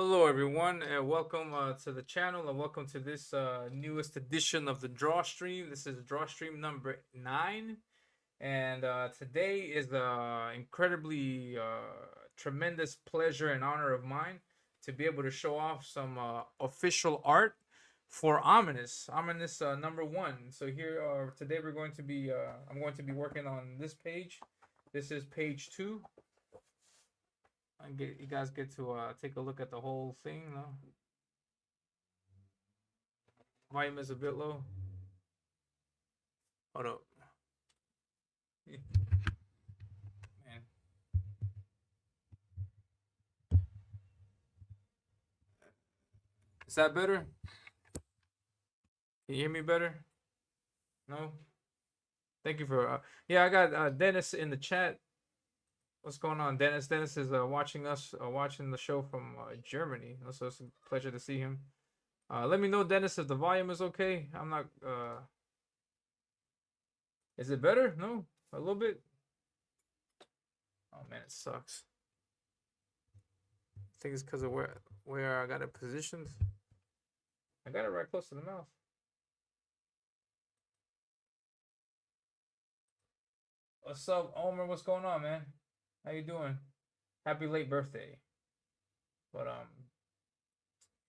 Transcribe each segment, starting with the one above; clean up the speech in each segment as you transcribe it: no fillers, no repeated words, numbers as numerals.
Hello, everyone, and welcome to the channel, and welcome to this newest edition of the Drawstream. This is Drawstream number 9, and today is the incredibly tremendous pleasure and honor of mine to be able to show off some official art for Ominus. Ominus number 1. So here, today we're going to be, I'm going to be working on this page. This is page 2. You guys get to take a look at the whole thing. No? Volume is a bit low. Hold up. Man. Is that better? Can you hear me better? No? Thank you for yeah, I got Dennis in the chat. What's going on, Dennis? Dennis is watching us watching the show from Germany. So it's a pleasure to see him. Let me know, Dennis, if the volume is okay. I'm not is it better? No? A little bit? Oh man, it sucks. I think it's because of where I got it positioned. I got it right close to the mouth. What's up, Omer? What's going on, man? How you doing? Happy late birthday. But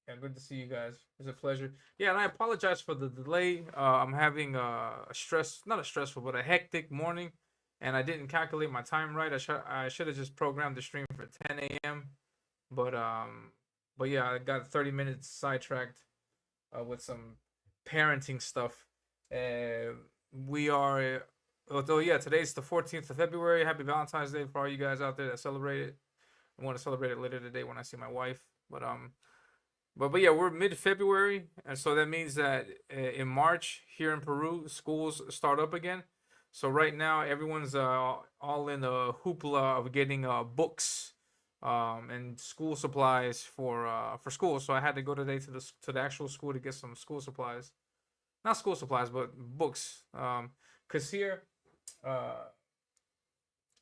yeah, good to see you guys. It's a pleasure. Yeah, and I apologize for the delay. I'm having not a stressful, but a hectic morning, and I didn't calculate my time right. I should have just programmed the stream for 10 a.m. But yeah, I got 30 minutes sidetracked with some parenting stuff. We are although yeah, today's the 14th of February. Happy Valentine's Day for all you guys out there that celebrate it. I want to celebrate it later today when I see my wife. But yeah, we're mid-February, and so that means that in March here in Peru, schools start up again. So right now, everyone's all in the hoopla of getting books and school supplies for school. So I had to go today to the actual school to get some school supplies, not school supplies, but books. Cause here, uh,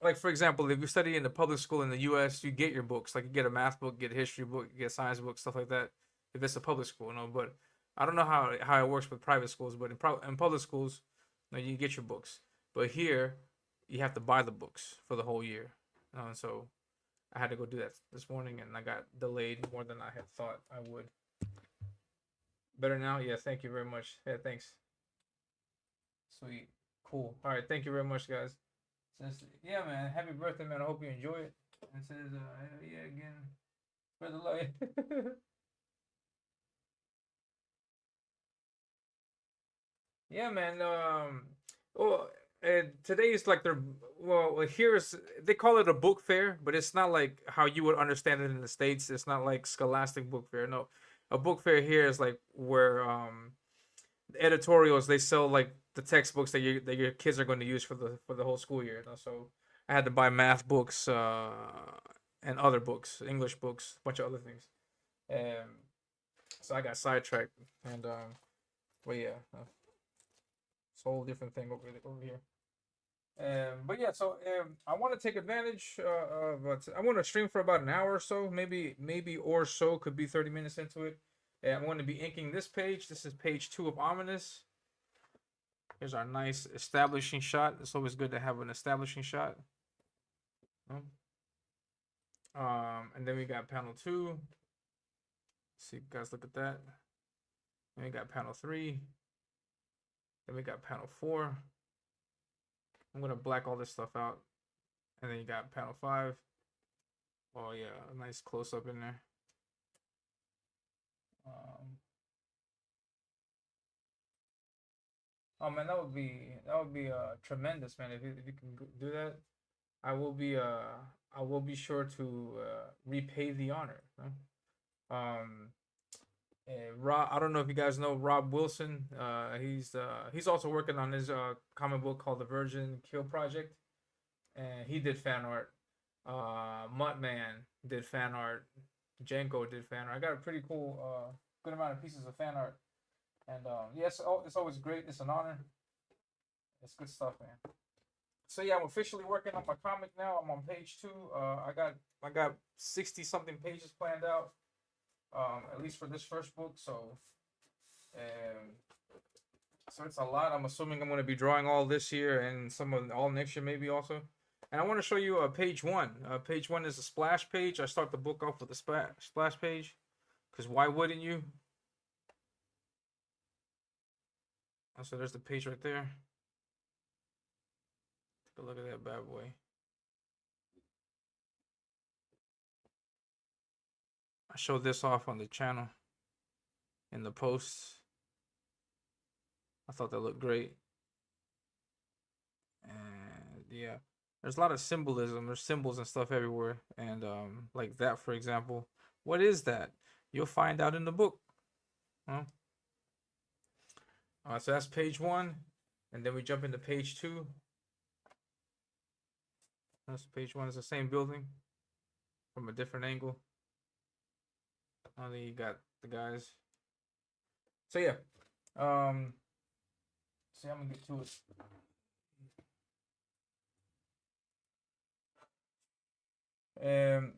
like for example, if you study in the public school in the U.S., you get your books. Like you get a math book, get a history book, you get a science book, stuff like that. If it's a public school, you know. But I don't know how it works with private schools, but in public schools, you know, you get your books. But here, you have to buy the books for the whole year. And so I had to go do that this morning, and I got delayed more than I had thought I would. Better now? Yeah, thank you very much. Yeah, thanks. Sweet. Cool. All right, thank you very much, guys. Says, yeah, man. Happy birthday, man. I hope you enjoy it. And says, yeah, again, spread the light. Yeah, man. Well, today is like their here's they call it a book fair, but it's not like how you would understand it in the States. It's not like Scholastic book fair. No, a book fair here is like where the editorials they sell like the textbooks that your kids are going to use for the whole school year. You know? So I had to buy math books and other books, English books, a bunch of other things. Um, so I got sidetracked and but yeah, it's a whole different thing over here. But yeah, so I want to take advantage of. I want to stream for about an hour or so, maybe or so could be 30 minutes into it. I'm going to be inking this page. This is page 2 of Ominous. Here's our nice establishing shot. It's always good to have an establishing shot. And then we got panel 2. See, you guys, look at that. Then we got panel 3. Then we got panel 4. I'm gonna black all this stuff out. And then you got panel 5. Oh yeah, a nice close up in there. Oh man, that would be tremendous, man. If you can do that, I will be sure to repay the honor. Huh? Rob, I don't know if you guys know Rob Wilson. He's also working on his comic book called The Virgin Kill Project, and he did fan art. Muttman did fan art. Janko did fan art. I got a pretty cool, good amount of pieces of fan art, and yes, it's always great. It's an honor. It's good stuff, man. So yeah, I'm officially working on my comic now. I'm on page 2. I got 60 something pages planned out. at least for this first book. Um, so it's a lot. I'm assuming I'm going to be drawing all this year and some of all next year maybe also. And I want to show you page one. Page one is a splash page. I start the book off with a splash page, because why wouldn't you? So there's the page right there. Take a look at that bad boy. I showed this off on the channel in the posts. I thought that looked great. And yeah, there's a lot of symbolism. There's symbols and stuff everywhere. And like that, for example. What is that? You'll find out in the book. Huh? So that's page one. And then we jump into page two. That's page one. It's the same building from a different angle. And then you got the guys. So yeah. See, I'm gonna get to it.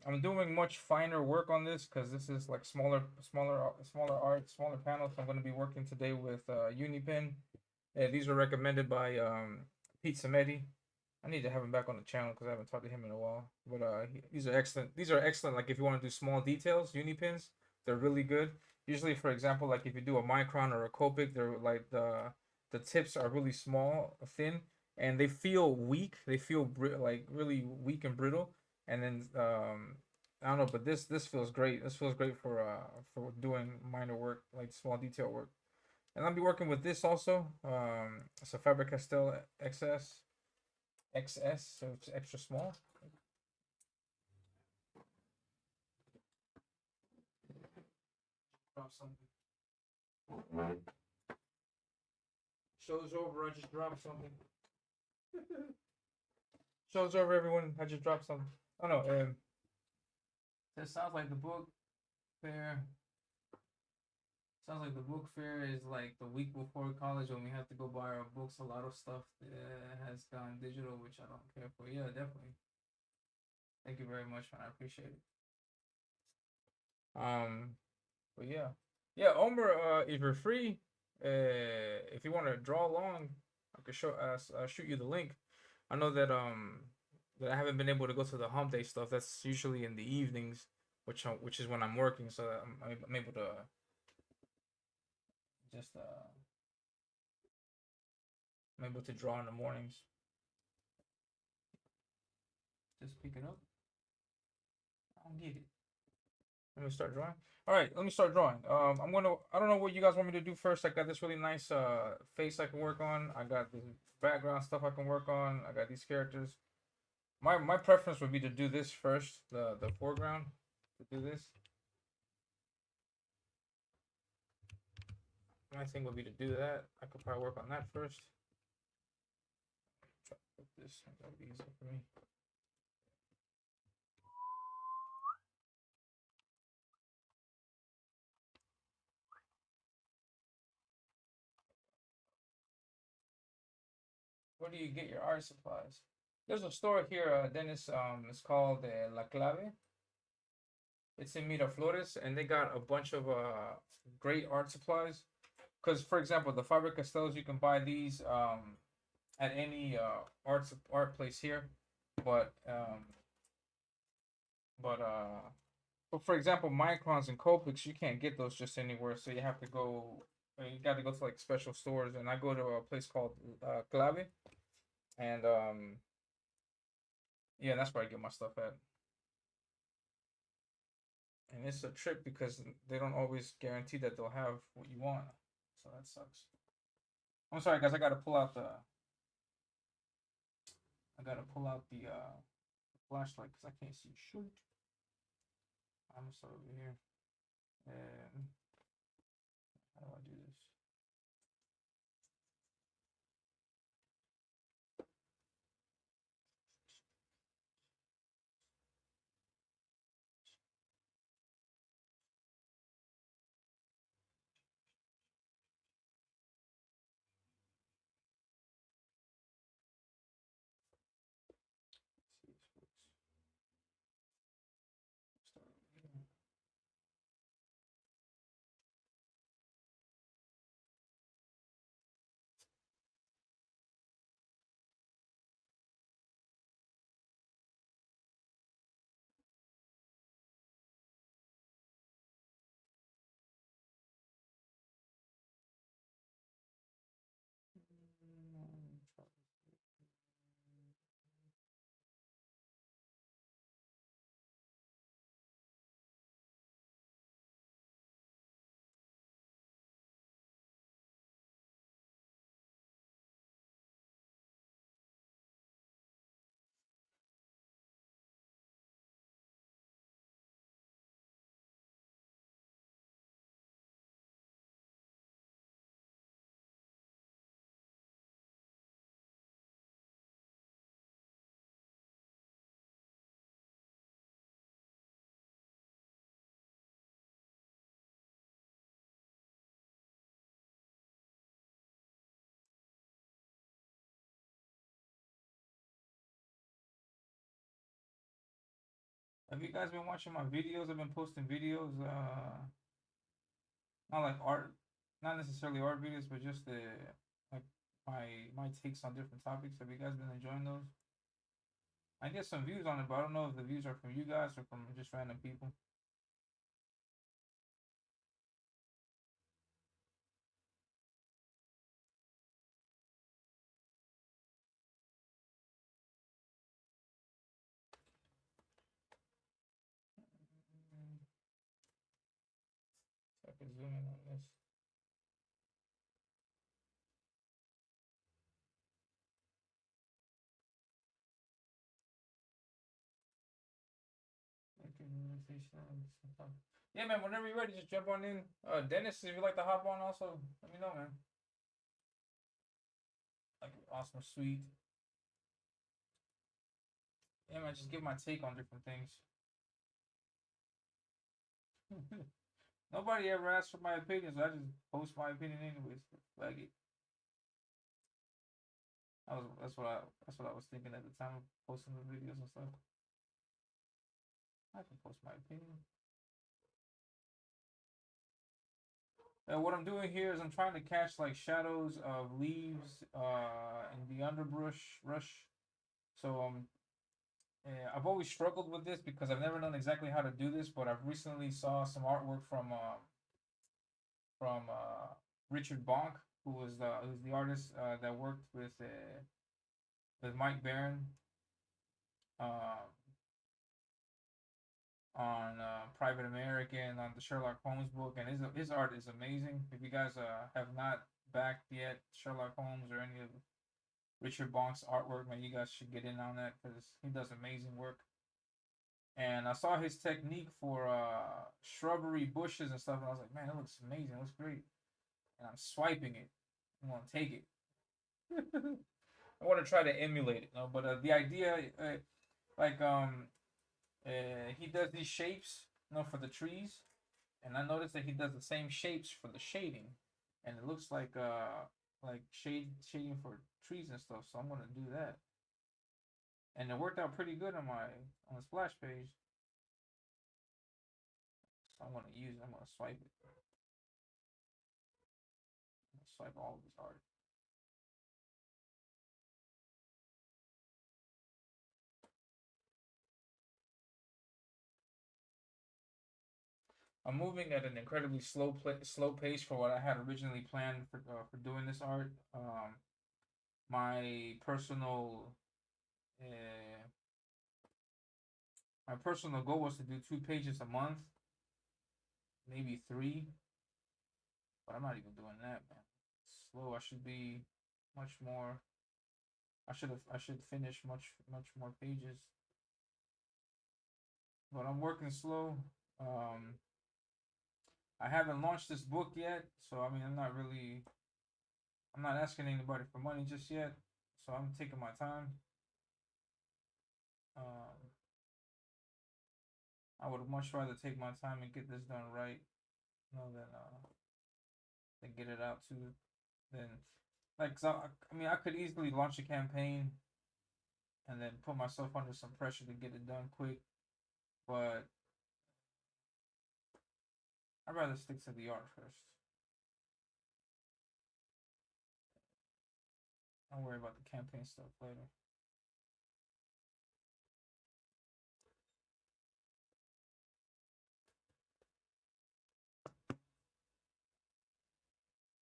I'm doing much finer work on this because this is like smaller art, smaller panels. I'm going to be working today with Unipen. These are recommended by Pete Samedi. I need to have him back on the channel because I haven't talked to him in a while. But these are excellent. These are excellent. Like if you want to do small details, Unipens, they're really good. Usually, for example, like if you do a micron or a Copic, they're like the tips are really small, thin, and they feel weak. They feel like really weak and brittle. And then I don't know, but this feels great. This feels great for doing minor work, like small detail work. And I'll be working with this also. It's a Faber-Castell XS, so it's extra small. Drop something. Show's over. I just dropped something. Show's over, everyone. I just dropped something. Oh no. That sounds like the book fair. Sounds like the book fair is like the week before college when we have to go buy our books. A lot of stuff has gone digital, which I don't care for. Yeah, definitely. Thank you very much, man. I appreciate it. But yeah, Omer. If you're free, if you want to draw along, I could shoot you the link. I know that that I haven't been able to go to the hump day stuff. That's usually in the evenings, which is when I'm working, so I'm able to just I'm able to draw in the mornings. Just pick it up. I don't get it. Let me start drawing. All right, let me start drawing. I don't know what you guys want me to do first. I got this really nice face I can work on. I got the background stuff I can work on. I got these characters. My preference would be to do this first, the foreground. To do this. My thing would be to do that. I could probably work on that first. Try to put this. That would be easier for me. Where do you get your art supplies? There's a store here, Dennis. It's called La Clave. It's in Miraflores, and they got a bunch of great art supplies. Because, for example, the Faber Castells, you can buy these at any art place here, but but uh, but for example, microns and Copics, you can't get those just anywhere, so you have to go. You got to go to like special stores, and I go to a place called Clave, and yeah, that's where I get my stuff at. And it's a trip because they don't always guarantee that they'll have what you want, so that sucks. I'm sorry, guys. I gotta pull out the flashlight because I can't see shit. I'm gonna start over here. And how do I do this? Let's see if this works. Start over here. Have you guys been watching my videos? I've been posting videos, not like art, not necessarily art videos, but just the like my takes on different topics. Have you guys been enjoying those? I get some views on it, but I don't know if the views are from you guys or from just random people. So I can zoom in on this. Yeah, man. Whenever you're ready, just jump on in. Dennis, if you like to hop on, also let me know, man. Like awesome, sweet. Yeah, man. Just give my take on different things. Nobody ever asked for my opinion, so I just post my opinion anyways. Like it. That's what I was thinking at the time of posting the videos and stuff. I can post my opinion. And what I'm doing here is I'm trying to catch like shadows of leaves in the underbrush rush. So I've always struggled with this because I've never known exactly how to do this, but I've recently saw some artwork from Richard Bonk, who's the artist that worked with Mike Barron uh, on Private American, on the Sherlock Holmes book, and his art is amazing. If you guys have not backed yet Sherlock Holmes or any of Richard Bonk's artwork, man, you guys should get in on that because he does amazing work. And I saw his technique for shrubbery bushes and stuff, and I was like, man, it looks amazing, it looks great. And I'm swiping it. I want to take it. I want to try to emulate it, no? But the idea, like he does these shapes, for the trees, and I noticed that he does the same shapes for the shading, and it looks like shading for trees and stuff. So I'm gonna do that, and it worked out pretty good on the splash page. So I'm gonna use it. I'm gonna swipe it. I'm gonna swipe all of his art. I'm moving at an incredibly slow pace for what I had originally planned for doing this art. My personal uh, my personal goal was to do 2 pages a month, maybe three, but I'm not even doing that, man. It's slow. I should be much more. I should finish much more pages, but I'm working slow. Um, I haven't launched this book yet, so I mean I'm not asking anybody for money just yet. So I'm taking my time. Um, I would much rather take my time and get this done right, than get it out too. Then like, so I mean, I could easily launch a campaign and then put myself under some pressure to get it done quick, but I'd rather stick to the art first. I'll worry about the campaign stuff later.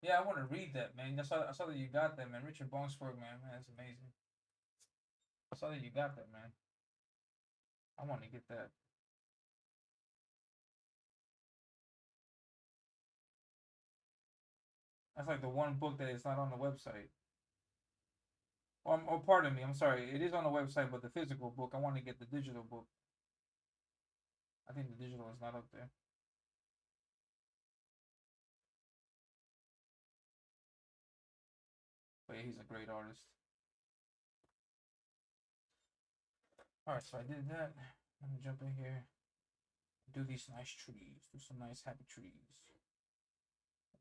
Yeah, I want to read that, man. I saw that you got that, man. Richard Bongsberg, man, that's amazing. I saw that you got that, man. I want to get that. That's like the one book that is not on the website. Oh, pardon me. I'm sorry. It is on the website, but the physical book, I want to get the digital book. I think the digital is not up there. But yeah, he's a great artist. All right, so I did that. Let me jump in here. Do these nice trees. Do some nice happy trees.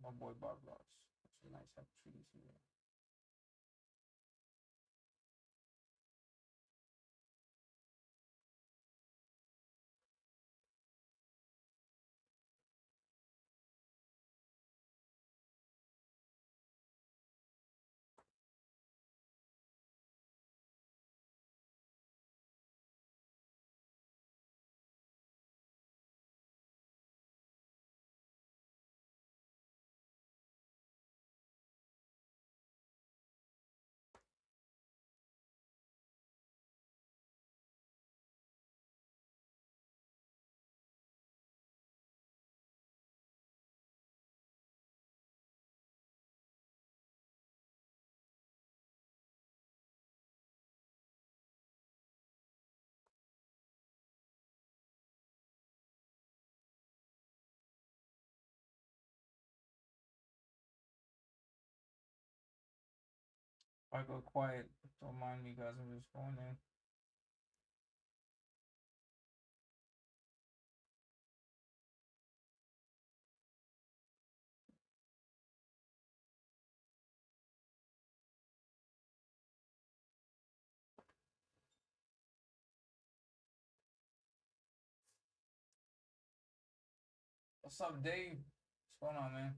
My boy Bob Ross. Some nice happy trees here. If I go quiet, don't mind me, guys. I'm just going in. What's up, Dave? What's going on, man?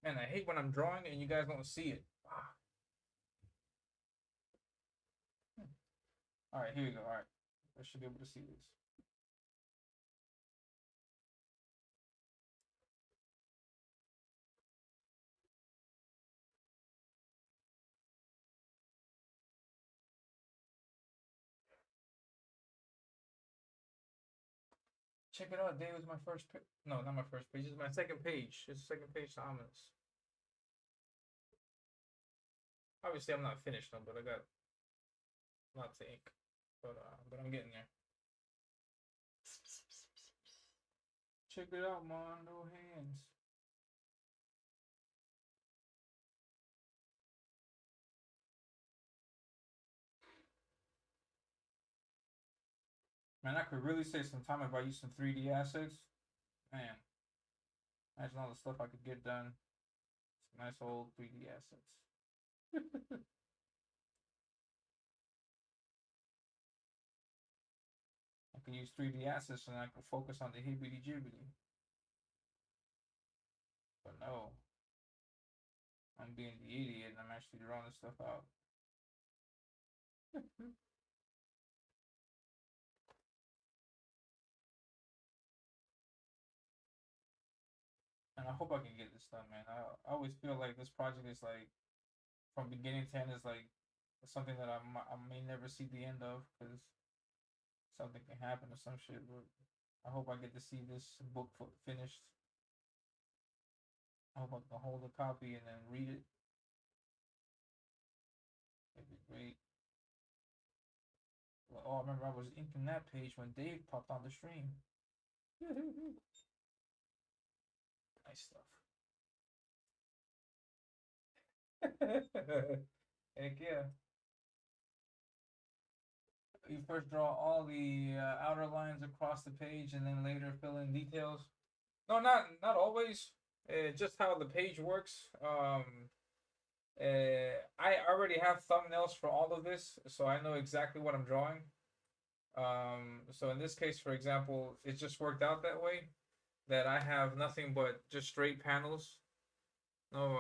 Man, I hate when I'm drawing and you guys don't see it. Ah. All right, here we go. All right, I should be able to see this. Check it out. Dave was my first page. No, not my first page. This is my second page. It's the second page to Ominus. Obviously, I'm not finished though, but I got lots of ink. But I'm getting there. Check it out, man. No hands. Man, I could really save some time if I use some 3D assets. Man, imagine all the stuff I could get done. Some nice old 3D assets. I can use 3D assets and I can focus on the hibbity jibbity. But no, I'm being the idiot and I'm actually drawing this stuff out. And I hope I can get this done, man. I always feel like this project is like from beginning to end is like something that I may never see the end of because something can happen or some shit. But I hope I get to see this book finished. I hope I can hold a copy and then read it. It'd be great. Well, oh, I remember I was inking that page when Dave popped on the stream. Nice stuff. Heck yeah. You first draw all the outer lines across the page and then later fill in details. No, not always. Just how the page works. I already have thumbnails for all of this, so I know exactly what I'm drawing. So in this case, for example, it just worked out that way that I have nothing but just straight panels. No,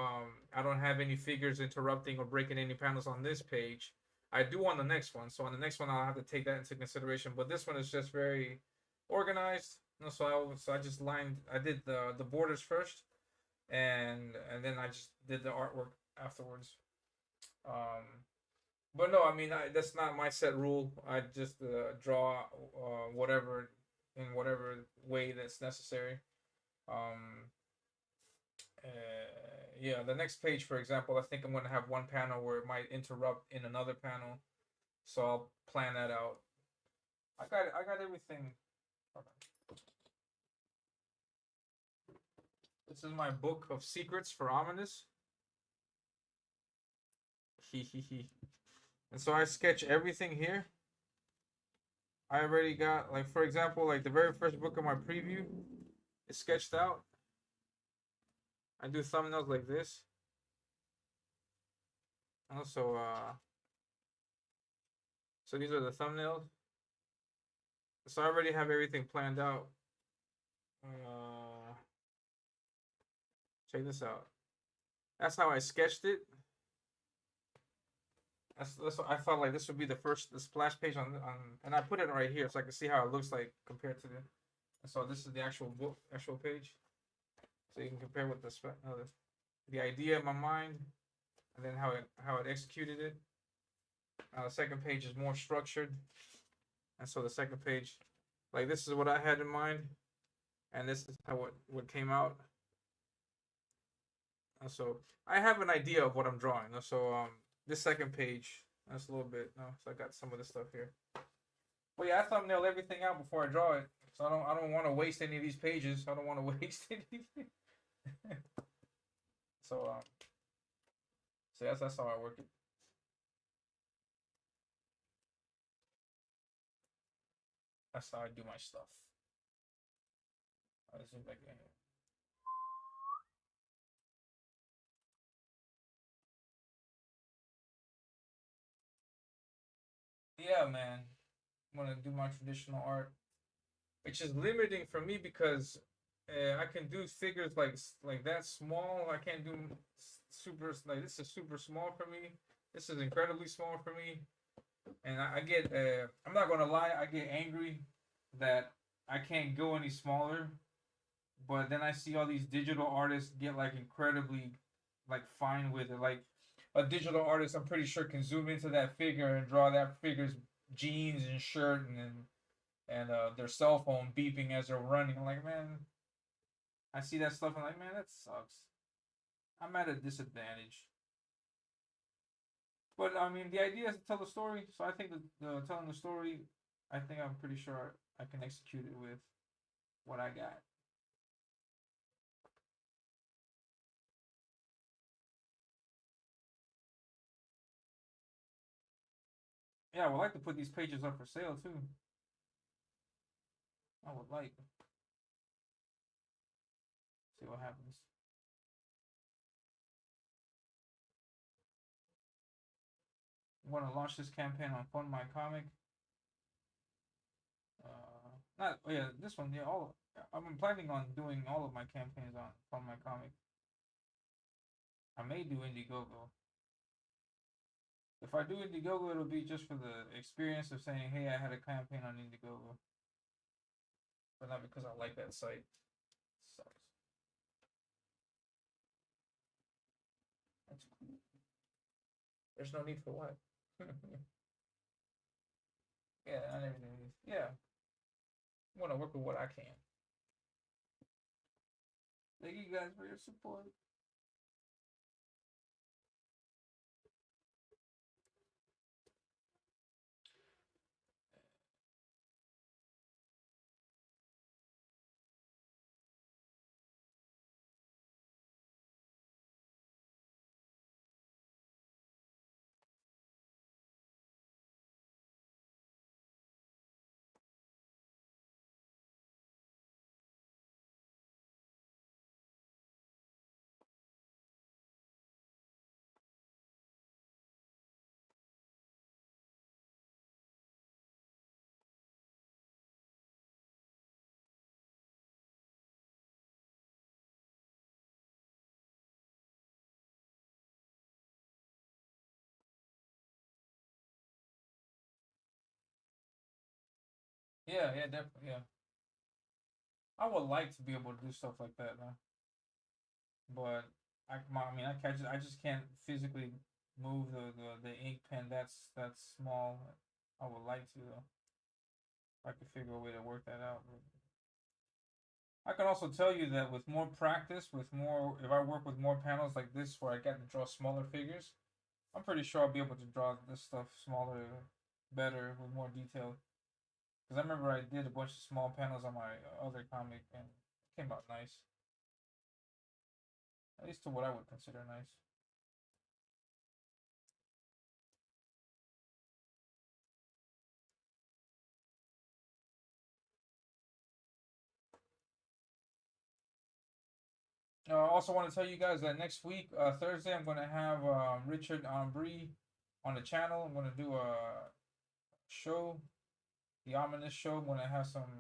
I don't have any figures interrupting or breaking any panels on this page. I do on the next one. So on the next one, I'll have to take that into consideration. But this one is just very organized. No, so I just I did the borders first, and then I just did the artwork afterwards. But no, I mean that's not my set rule. I just draw whatever in whatever way that's necessary. Yeah, the next page, for example, I think I'm going to have one panel where it might interrupt in another panel, so I'll plan that out. I got everything. This is my book of secrets for Ominus. And so I sketch everything here. I already got, like, for example, like the very first book of my preview is sketched out. I do thumbnails like this. Also, so these are the thumbnails. So I already have everything planned out. Check this out. That's how I sketched it. That's what I thought, like this would be the splash page on, and I put it right here so I can see how it looks like compared to the. So this is the actual page. So you can compare with the idea in my mind, and then how it executed it. Now the second page is more structured, and so the second page, like this is what I had in mind, and this is how what came out. And so I have an idea of what I'm drawing. So this second page, that's a little bit. No, so I got some of the stuff here. Well, yeah, I thumbnail everything out before I draw it, so I don't want to waste any of these pages. I don't want to waste anything. So So that's how I work it. That's how I do my stuff. I'll zoom back in here. Yeah, man. I'm gonna do my traditional art, which is limiting for me because I can do figures like that small. I can't do super like this is super small for me. This is incredibly small for me, and I get I'm not gonna lie, I get angry that I can't go any smaller. But then I see all these digital artists get like incredibly like fine with it. Like a digital artist, I'm pretty sure can zoom into that figure and draw that figure's jeans and shirt and their cell phone beeping as they're running. I'm like, man, I see that stuff. I'm like, man, that sucks. I'm at a disadvantage. But I mean, the idea is to tell the story. So I think the telling the story, I think I'm pretty sure I can execute it with what I got. Yeah, I would like to put these pages up for sale too. I would like. See what happens. I'm going to launch this campaign on Fund My Comic. Not yeah, this one. Yeah, all. I'm planning on doing all of my campaigns on Fund My Comic. I may do Indiegogo. If I do Indiegogo, it'll be just for the experience of saying, "Hey, I had a campaign on Indiegogo," but not because I like that site. It sucks. That's cool. There's no need for what. Yeah, not everything is. Yeah, I want to work with what I can. Thank you guys for your support. Yeah, yeah, definitely. Yeah, I would like to be able to do stuff like that, man. But I mean, I just can't physically move the ink pen. That's small. I would like to though. If I could figure a way to work that out. I can also tell you that with more practice, with more, if I work with more panels like this, where I get to draw smaller figures, I'm pretty sure I'll be able to draw this stuff smaller, better, with more detail. Because I remember I did a bunch of small panels on my other comic, and it came out nice. At least to what I would consider nice. I also want to tell you guys that next week, Thursday, I'm going to have Richard Ambry on the channel. I'm going to do a show, the Ominus show. I'm going to have some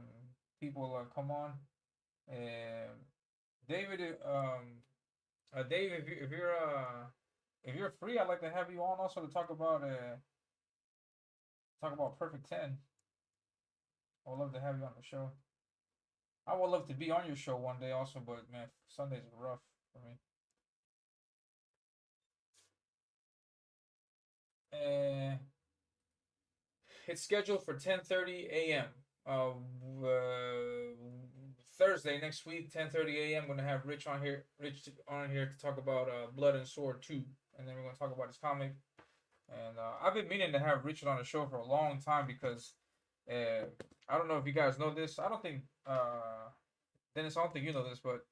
people come on. And David, Dave, if you're free, I'd like to have you on also to talk about Perfect 10. I would love to have you on the show. I would love to be on your show one day also, but man, Sundays are rough for me. Uh, it's scheduled for 10:30 a.m. Uh, Thursday next week, 10:30 a.m. I'm gonna have Rich on here to talk about Blood and Sword 2, and then we're gonna talk about his comic. And I've been meaning to have Richard on the show for a long time because I don't know if you guys know this. I don't think Dennis. I don't think you know this, but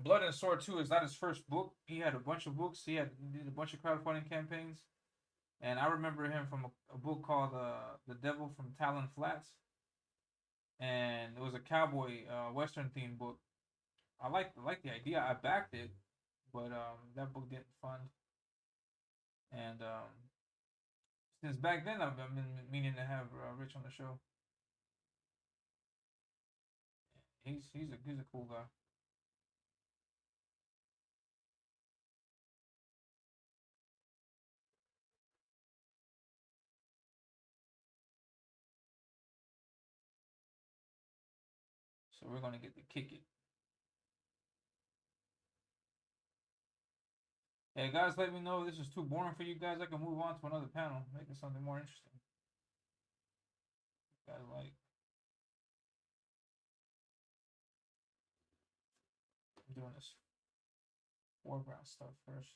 Blood and Sword 2 is not his first book. He had a bunch of books. He did a bunch of crowdfunding campaigns. And I remember him from a book called The Devil from Talon Flats. And it was a cowboy western themed book. I liked the idea. I backed it, but that book didn't fund. And since back then, I've been meaning to have Rich on the show. He's a cool guy. So we're gonna get to kick it. Hey guys, let me know if this is too boring for you guys. I can move on to another panel, make it something more interesting. You guys like I'm doing this foreground stuff first.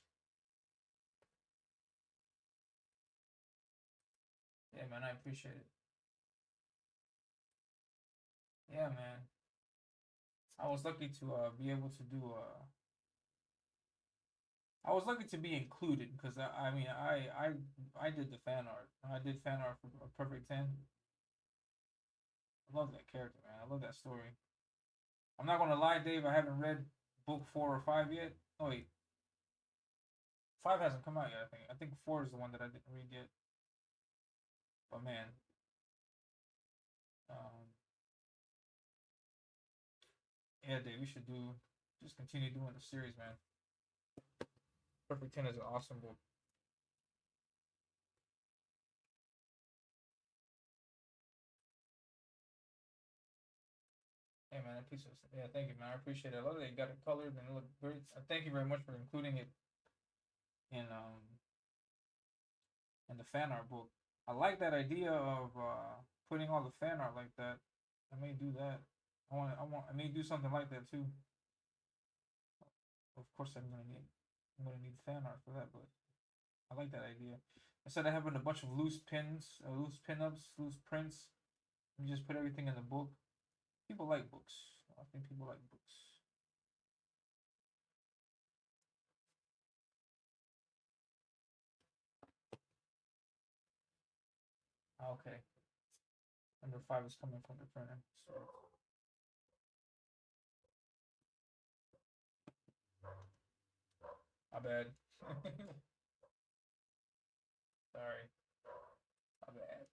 Yeah, man, I appreciate it. Yeah, man. I was lucky to be able to do I was lucky to be included because I mean I did the fan art. I did fan art for Perfect 10. I love that character, man. I love that story. I'm not gonna lie, Dave. I haven't read book 4 or 5 yet. Oh wait, 5 hasn't come out yet. I think 4 is the one that I didn't read yet. But man, um, yeah, Dave, we should just continue doing the series, man. Perfect 10 is an awesome book. Hey man, yeah, thank you, man. I appreciate it. I love that you got it colored and it looked great. Thank you very much for including it in in the fan art book. I like that idea of putting all the fan art like that. I may do that. I may do something like that too. Of course, I'm gonna need fan art for that, but I like that idea. Instead of having a bunch of loose pins, loose pinups, loose prints, you just put everything in the book. People like books. I think people like books. Okay. Number 5 is coming from the printer. So my bad. Sorry. My bad.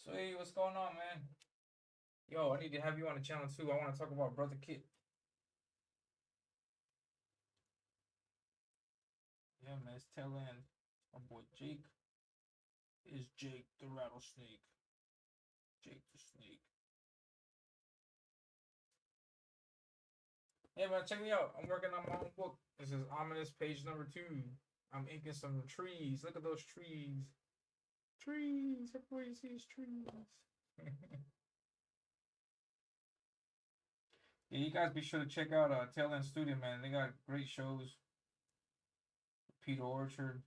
So hey, what's going on, man? Yo, I need to have you on the channel too. I want to talk about Brother Kit. Yeah, man, it's tail end. My boy Jake is Jake the Rattlesnake. Jake the Snake. Hey man, check me out. I'm working on my own book. This is Ominous page number 2. I'm inking some trees. Look at those trees. Trees. Everybody sees trees. Yeah, you guys be sure to check out Tail End Studio, man. They got great shows. Peter Orchard,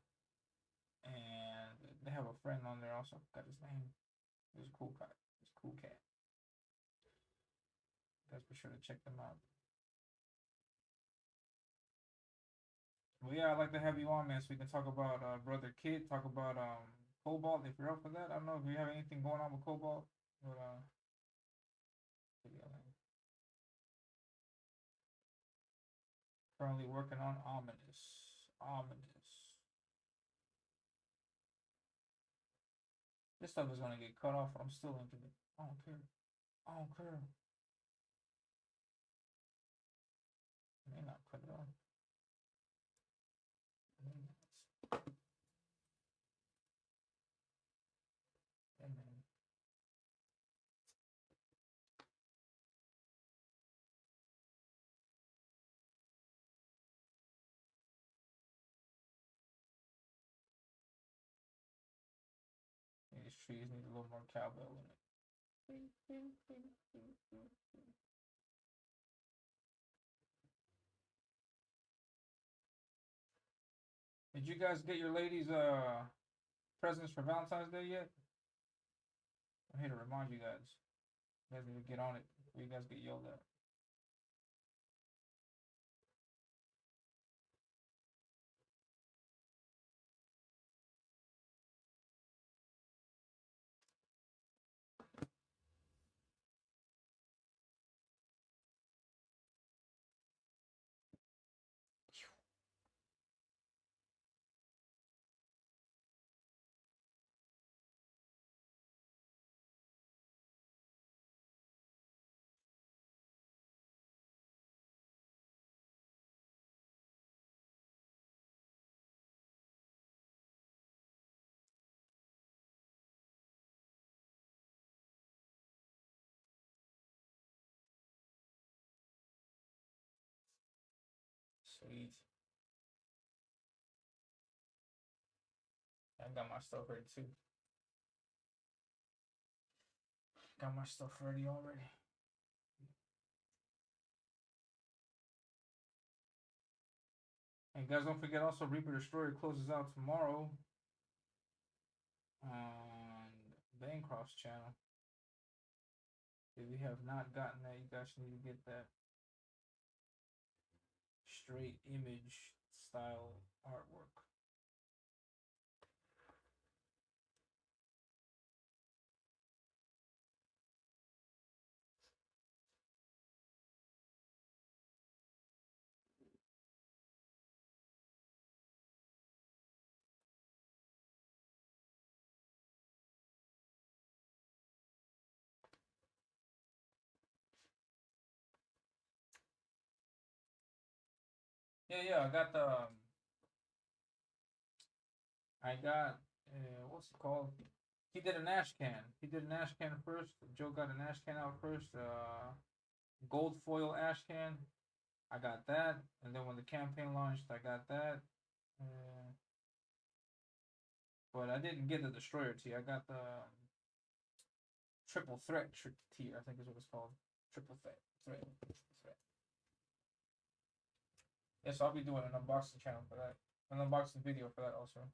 and they have a friend on there also. Got his name. He's a cool guy. He's a cool cat. You guys be sure to check them out. Well, yeah, I'd like to have you on, man, so we can talk about Brother Kid, talk about Cobalt, if you're up for that. I don't know if you have anything going on with Cobalt, but yeah, man. Currently working on Ominus. Ominus. This stuff is gonna get cut off, but I'm still into it. I don't care. I don't care. I may not cut it off. I may not. Yeah, man. These trees need a little more cowbell in it. Did you guys get your ladies presents for Valentine's Day yet? I'm here to remind you guys. You guys need to get on it before you guys get yelled at. Sweet. I got my stuff ready too. Got my stuff ready already. And guys, don't forget also Reaper Destroyer closes out tomorrow on Bancroft's channel. If you have not gotten that, you guys need to get that straight image style artwork. Yeah, I got the what's it called? He did an ash can. He did an ash can first. Joe got an ash can out first. Gold foil ash can. I got that, and then when the campaign launched, I got that. But I didn't get the destroyer tee. I got the triple threat tee. I think is what it's called. Triple threat. Yeah, so I'll be doing an unboxing channel for that. An unboxing video for that also.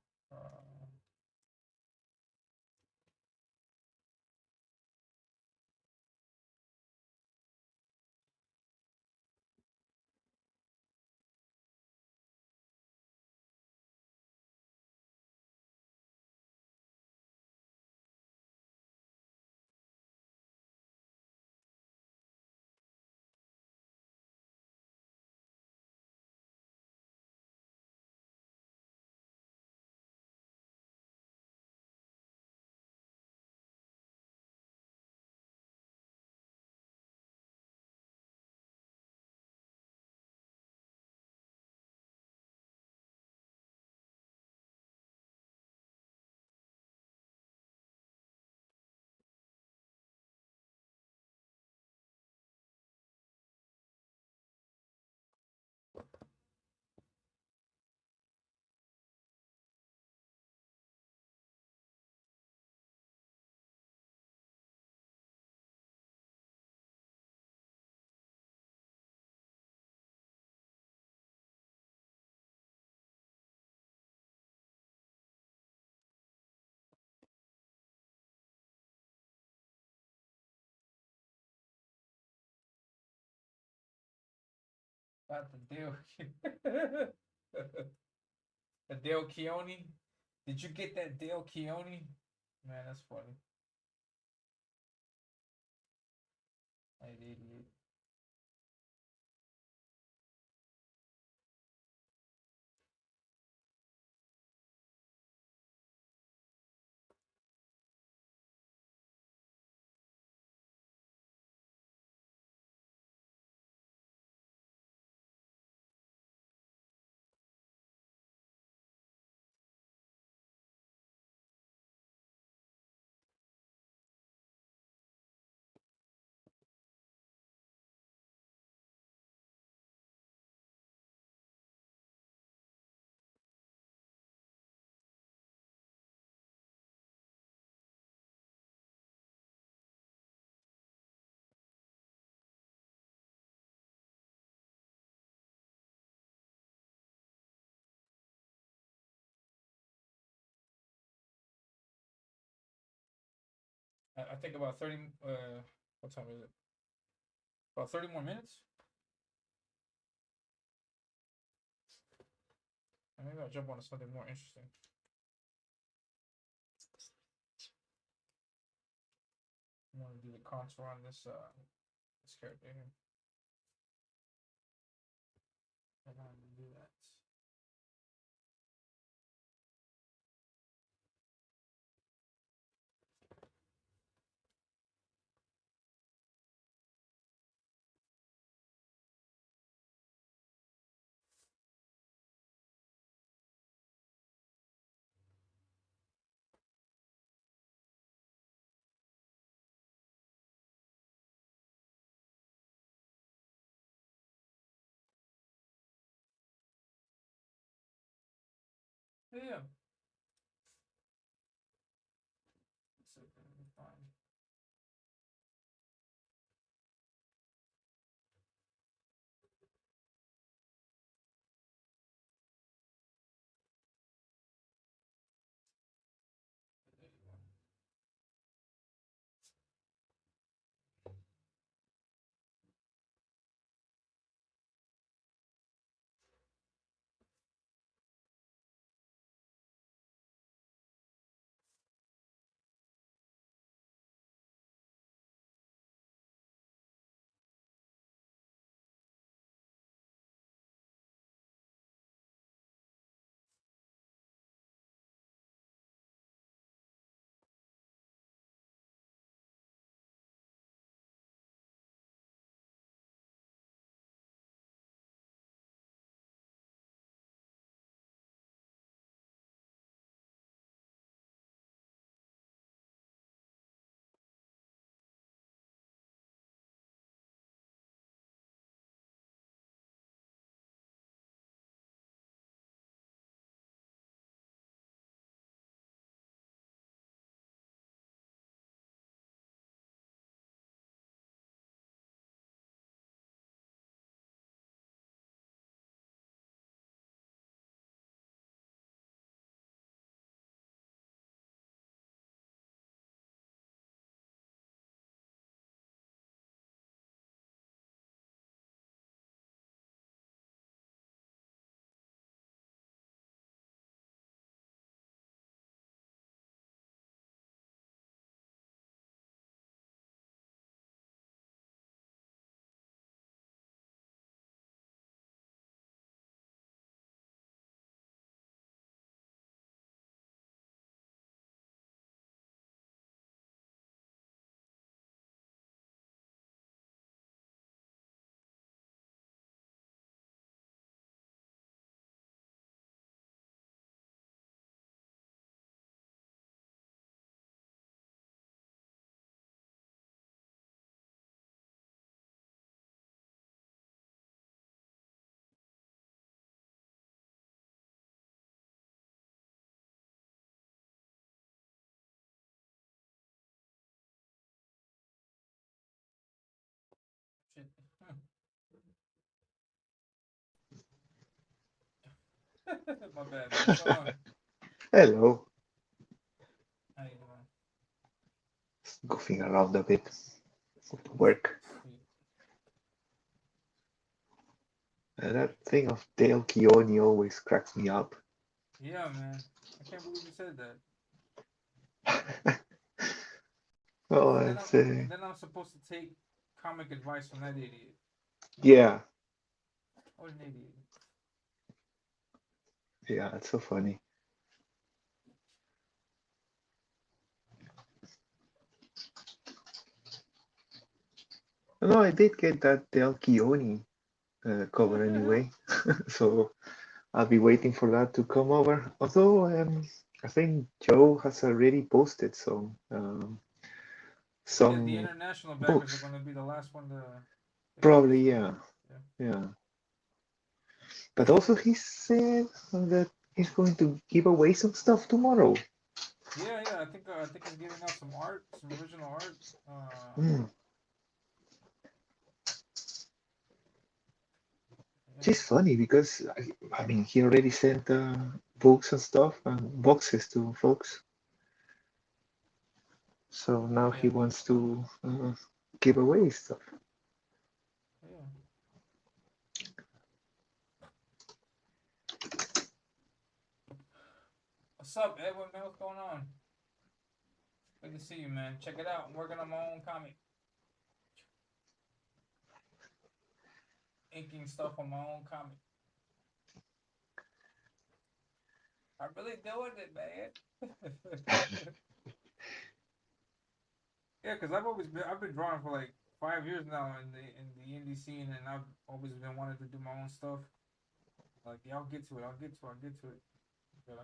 Got the Dale. The Dale Keone. Did you get that Dale Keone? Man, that's funny. I idiot. I think about 30. What time is it? About 30 more minutes. And maybe I'll jump on to something more interesting. I'm gonna do the contour on this this character here. And I'm gonna do that. Yeah. So fine. Shit. My bad, man. What's going on? Hello. How you doing? Goofing around a bit. Work. Sweet. That thing of Dale Keone always cracks me up. Yeah, man. I can't believe you said that. Oh, And then it's I'm supposed to take comic advice from that idiot. yeah, What an idiot. yeah, it's so funny. No, I did get that Dale Keone cover anyway, so I'll be waiting for that to come over. Although I think Joe has already posted Yeah, the some international backers are books. going to be the last one to Probably, post. yeah, Yeah. yeah. But also he said that he's going to give away some stuff tomorrow. Yeah, yeah. I think he's giving out some art, some original art. Uh, Hmm. Which yeah. is funny because I mean he already sent books and stuff and boxes to folks. So now he Yeah. wants to give away stuff. Yeah. What's up, Edwin? Man, what's going on? Good to see you, man. Check it out. I'm working on my own comic, inking stuff on my own comic. I'm really doing it, man. Yeah, because I've been drawing for like 5 years now in the indie scene, and I've always been wanting to do my own stuff. Like, yeah, I'll get to it. I'll get to it. I'll get to it. But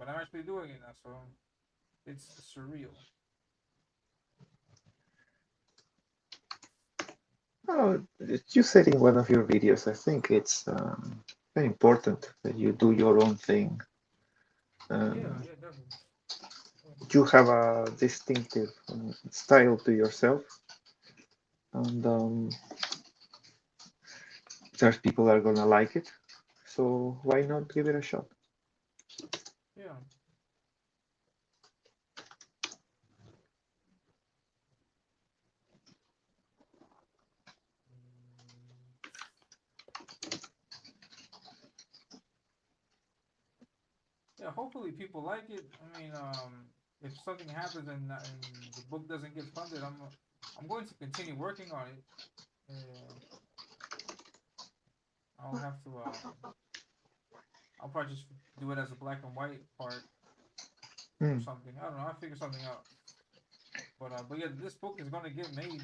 I'm actually doing it now, so it's surreal. Oh, you said in one of your videos, I think it's very important that you do your own thing. Yeah, Um, yeah, definitely. Yeah. you have a distinctive style to yourself, and there's people that are gonna like it. So why not give it a shot? Yeah. Yeah, hopefully people like it. I mean, if something happens and the book doesn't get funded, I'm going to continue working on it. Uh, I'll have to I'll probably just do it as a black and white part or Hmm. something. I don't know. I'll figure something out. But yeah, this book is gonna get made.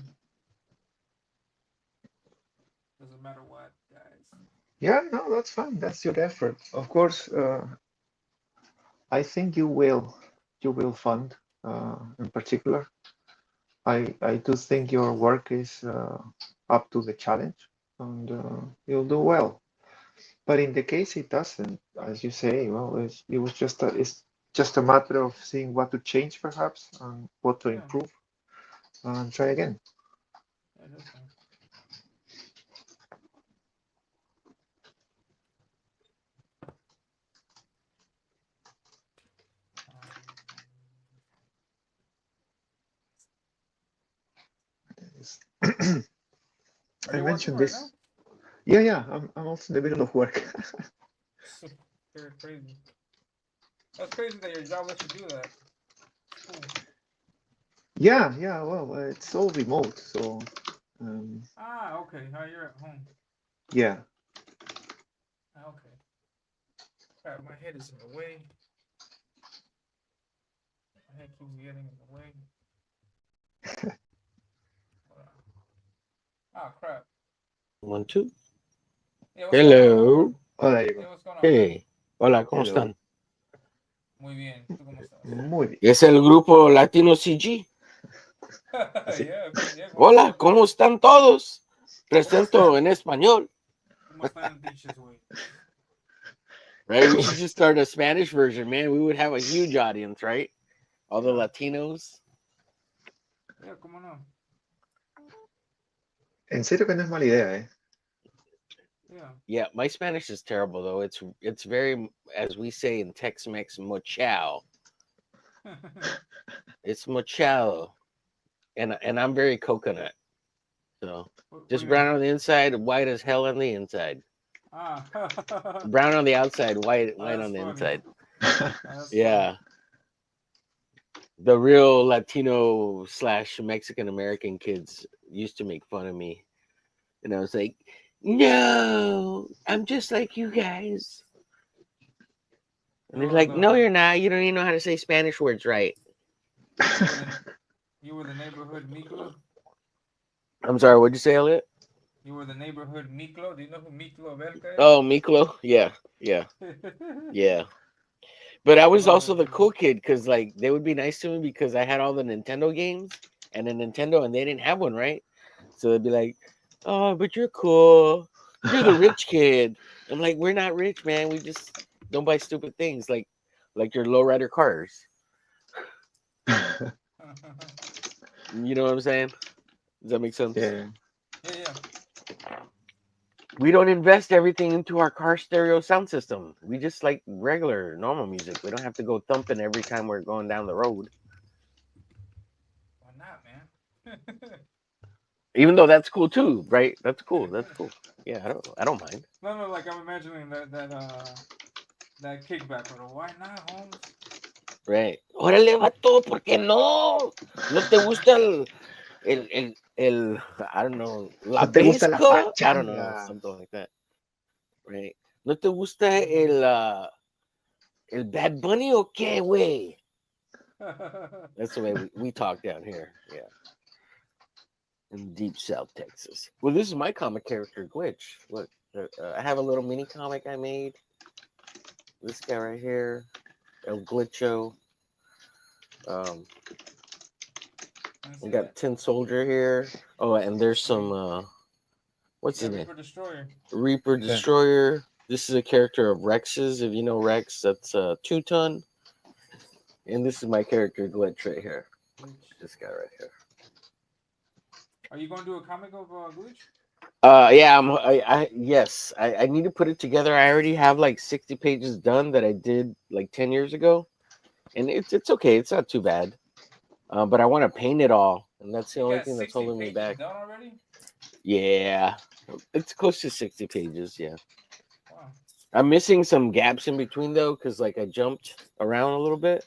Doesn't matter what, guys. Yeah, no, that's fine. That's your effort. Of course, I think you will fund in particular. I do think your work is up to the challenge, and you'll do well. But in the case it doesn't, as you say, well, it's just a matter of seeing what to change perhaps and what to Yeah, improve and try again. yeah, definitely. Are I you working mentioned right now? this. Yeah, yeah, I'm also in the middle of work. Very crazy. That's crazy that your job lets you do that. It's cool. Yeah, yeah, well, it's all remote, so Ah, okay. How you're at home? yeah. Ah, okay. Crap, my head is in the way. My head keeps getting in the way. Hold on. Ah, crap. One, two. Yeah, what's going on, Edward? Hello. Oh, there you Hey, go. what's going on, man? Hey. Hola, ¿cómo Hello. están? Muy bien. ¿Tú cómo estás? Muy bien. ¿Es el grupo Latino CG? Así. Yeah, yeah, ¿cómo Hola, estás, ¿cómo man? están todos? ¿Cómo Presento están? en español. ¿Cómo están, pinches, güey? Right? We should just start a Spanish version, man. We would have a huge audience, right? All the Yeah, Latinos. yeah, ¿cómo no? En serio que no es mala idea, ¿eh? Yeah. Yeah, my Spanish is terrible though. It's very, as we say in Tex-Mex, mochao. It's mochao, and I'm very coconut. So What do just you mean? brown on the inside, white as hell on the inside. Ah, Brown on the outside, white that's on the funny. inside. That's funny. Yeah, the real Latino / Mexican American kids used to make fun of me, and I was like, "No, I'm just like you guys." And You they're were like, "No, the you're not. You don't even know how to say Spanish words right." you were the you were the neighborhood Miklo. I'm sorry. What'd you say, Elliot? You were the neighborhood Miklo. Do you know who Miklo Velka is? Oh, Miklo. Yeah, yeah, yeah. But I was Love also that the dude. cool kid because like they would be nice to me because I had all the Nintendo games and a Nintendo, and they didn't have one, right? So they'd be like, "Oh, but you're cool. You're the rich kid." I'm like, "We're not rich, man. We just don't buy stupid things like your lowrider cars." You know what I'm saying? Does that make sense? Yeah. Yeah, yeah. We don't invest everything into our car stereo sound system. We just like regular, normal music. We don't have to go thumping every time we're going down the road. Even though that's cool too, right? That's cool. That's cool. Yeah, I don't mind. No, like I'm imagining that kickback, but why not, Holmes? Right. Órale, vato, ¿por qué no? ¿No te gusta I don't know, la ¿No te gusta la Basco? I don't know, pachanga? something like that. Right. ¿No te gusta el Bad Bunny o qué, güey? That's the way we talk down here. Yeah. In deep South Texas. Well, this is my comic character, Glitch. Look, I have a little mini comic I made. This guy right here, El Glitcho. We got Tin Soldier here. Oh, and there's some what's his name? Reaper Destroyer. Reaper Destroyer. This is a character of Rex's. If you know Rex, that's 2-ton. And this is my character Glitch right here. This guy right here. Are you going to do a comic of Glitch? Yeah, yes. I need to put it together. I already have like 60 pages done that I did like 10 years ago. And it's okay. It's not too bad. But I want to paint it all. And that's the only thing that's holding me back. Done already? Yeah. It's close to 60 pages, yeah. Wow. I'm missing some gaps in between though, because like I jumped around a little bit.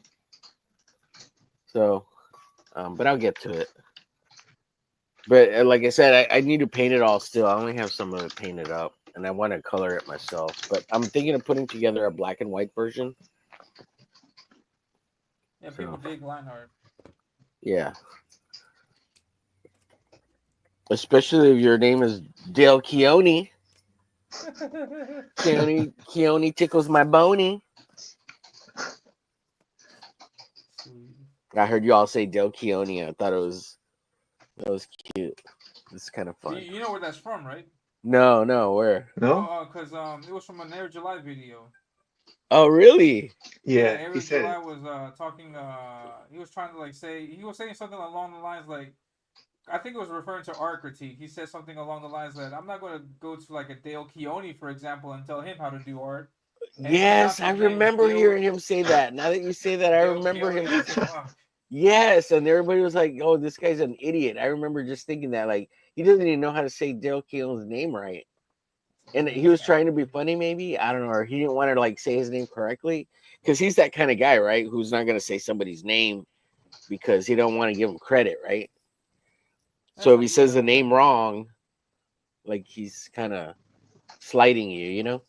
So, but I'll get to it. But like I said, I need to paint it all still. I only have some of it painted up, and I want to color it myself. But I'm thinking of putting together a black and white version. Yeah, people dig line art. Yeah. Especially if your name is Dale Keone. Keone tickles my bony. I heard you all say Dale Keone. I thought that was cute. It's kind of fun. You know where that's from, right? No, where? No? Because it was from an Air July video. Oh, really? Yeah, Air he said July it. was talking. He was trying to he was saying something along the lines like, I think it was referring to art critique. He said something along the lines that I'm not going to go to like a Dale Keone, for example, and tell him how to do art. And yes, I remember hearing him say that. Now that you say that, I remember him. Yes, and everybody was like, "Oh, this guy's an idiot." I remember just thinking that, like, he doesn't even know how to say Dale Keone's name right, and he was trying to be funny, maybe, I don't know, or he didn't want to like say his name correctly, because he's that kind of guy, right? Who's not going to say somebody's name because he don't want to give him credit, right? So if he says the name wrong, like he's kind of slighting you, you know?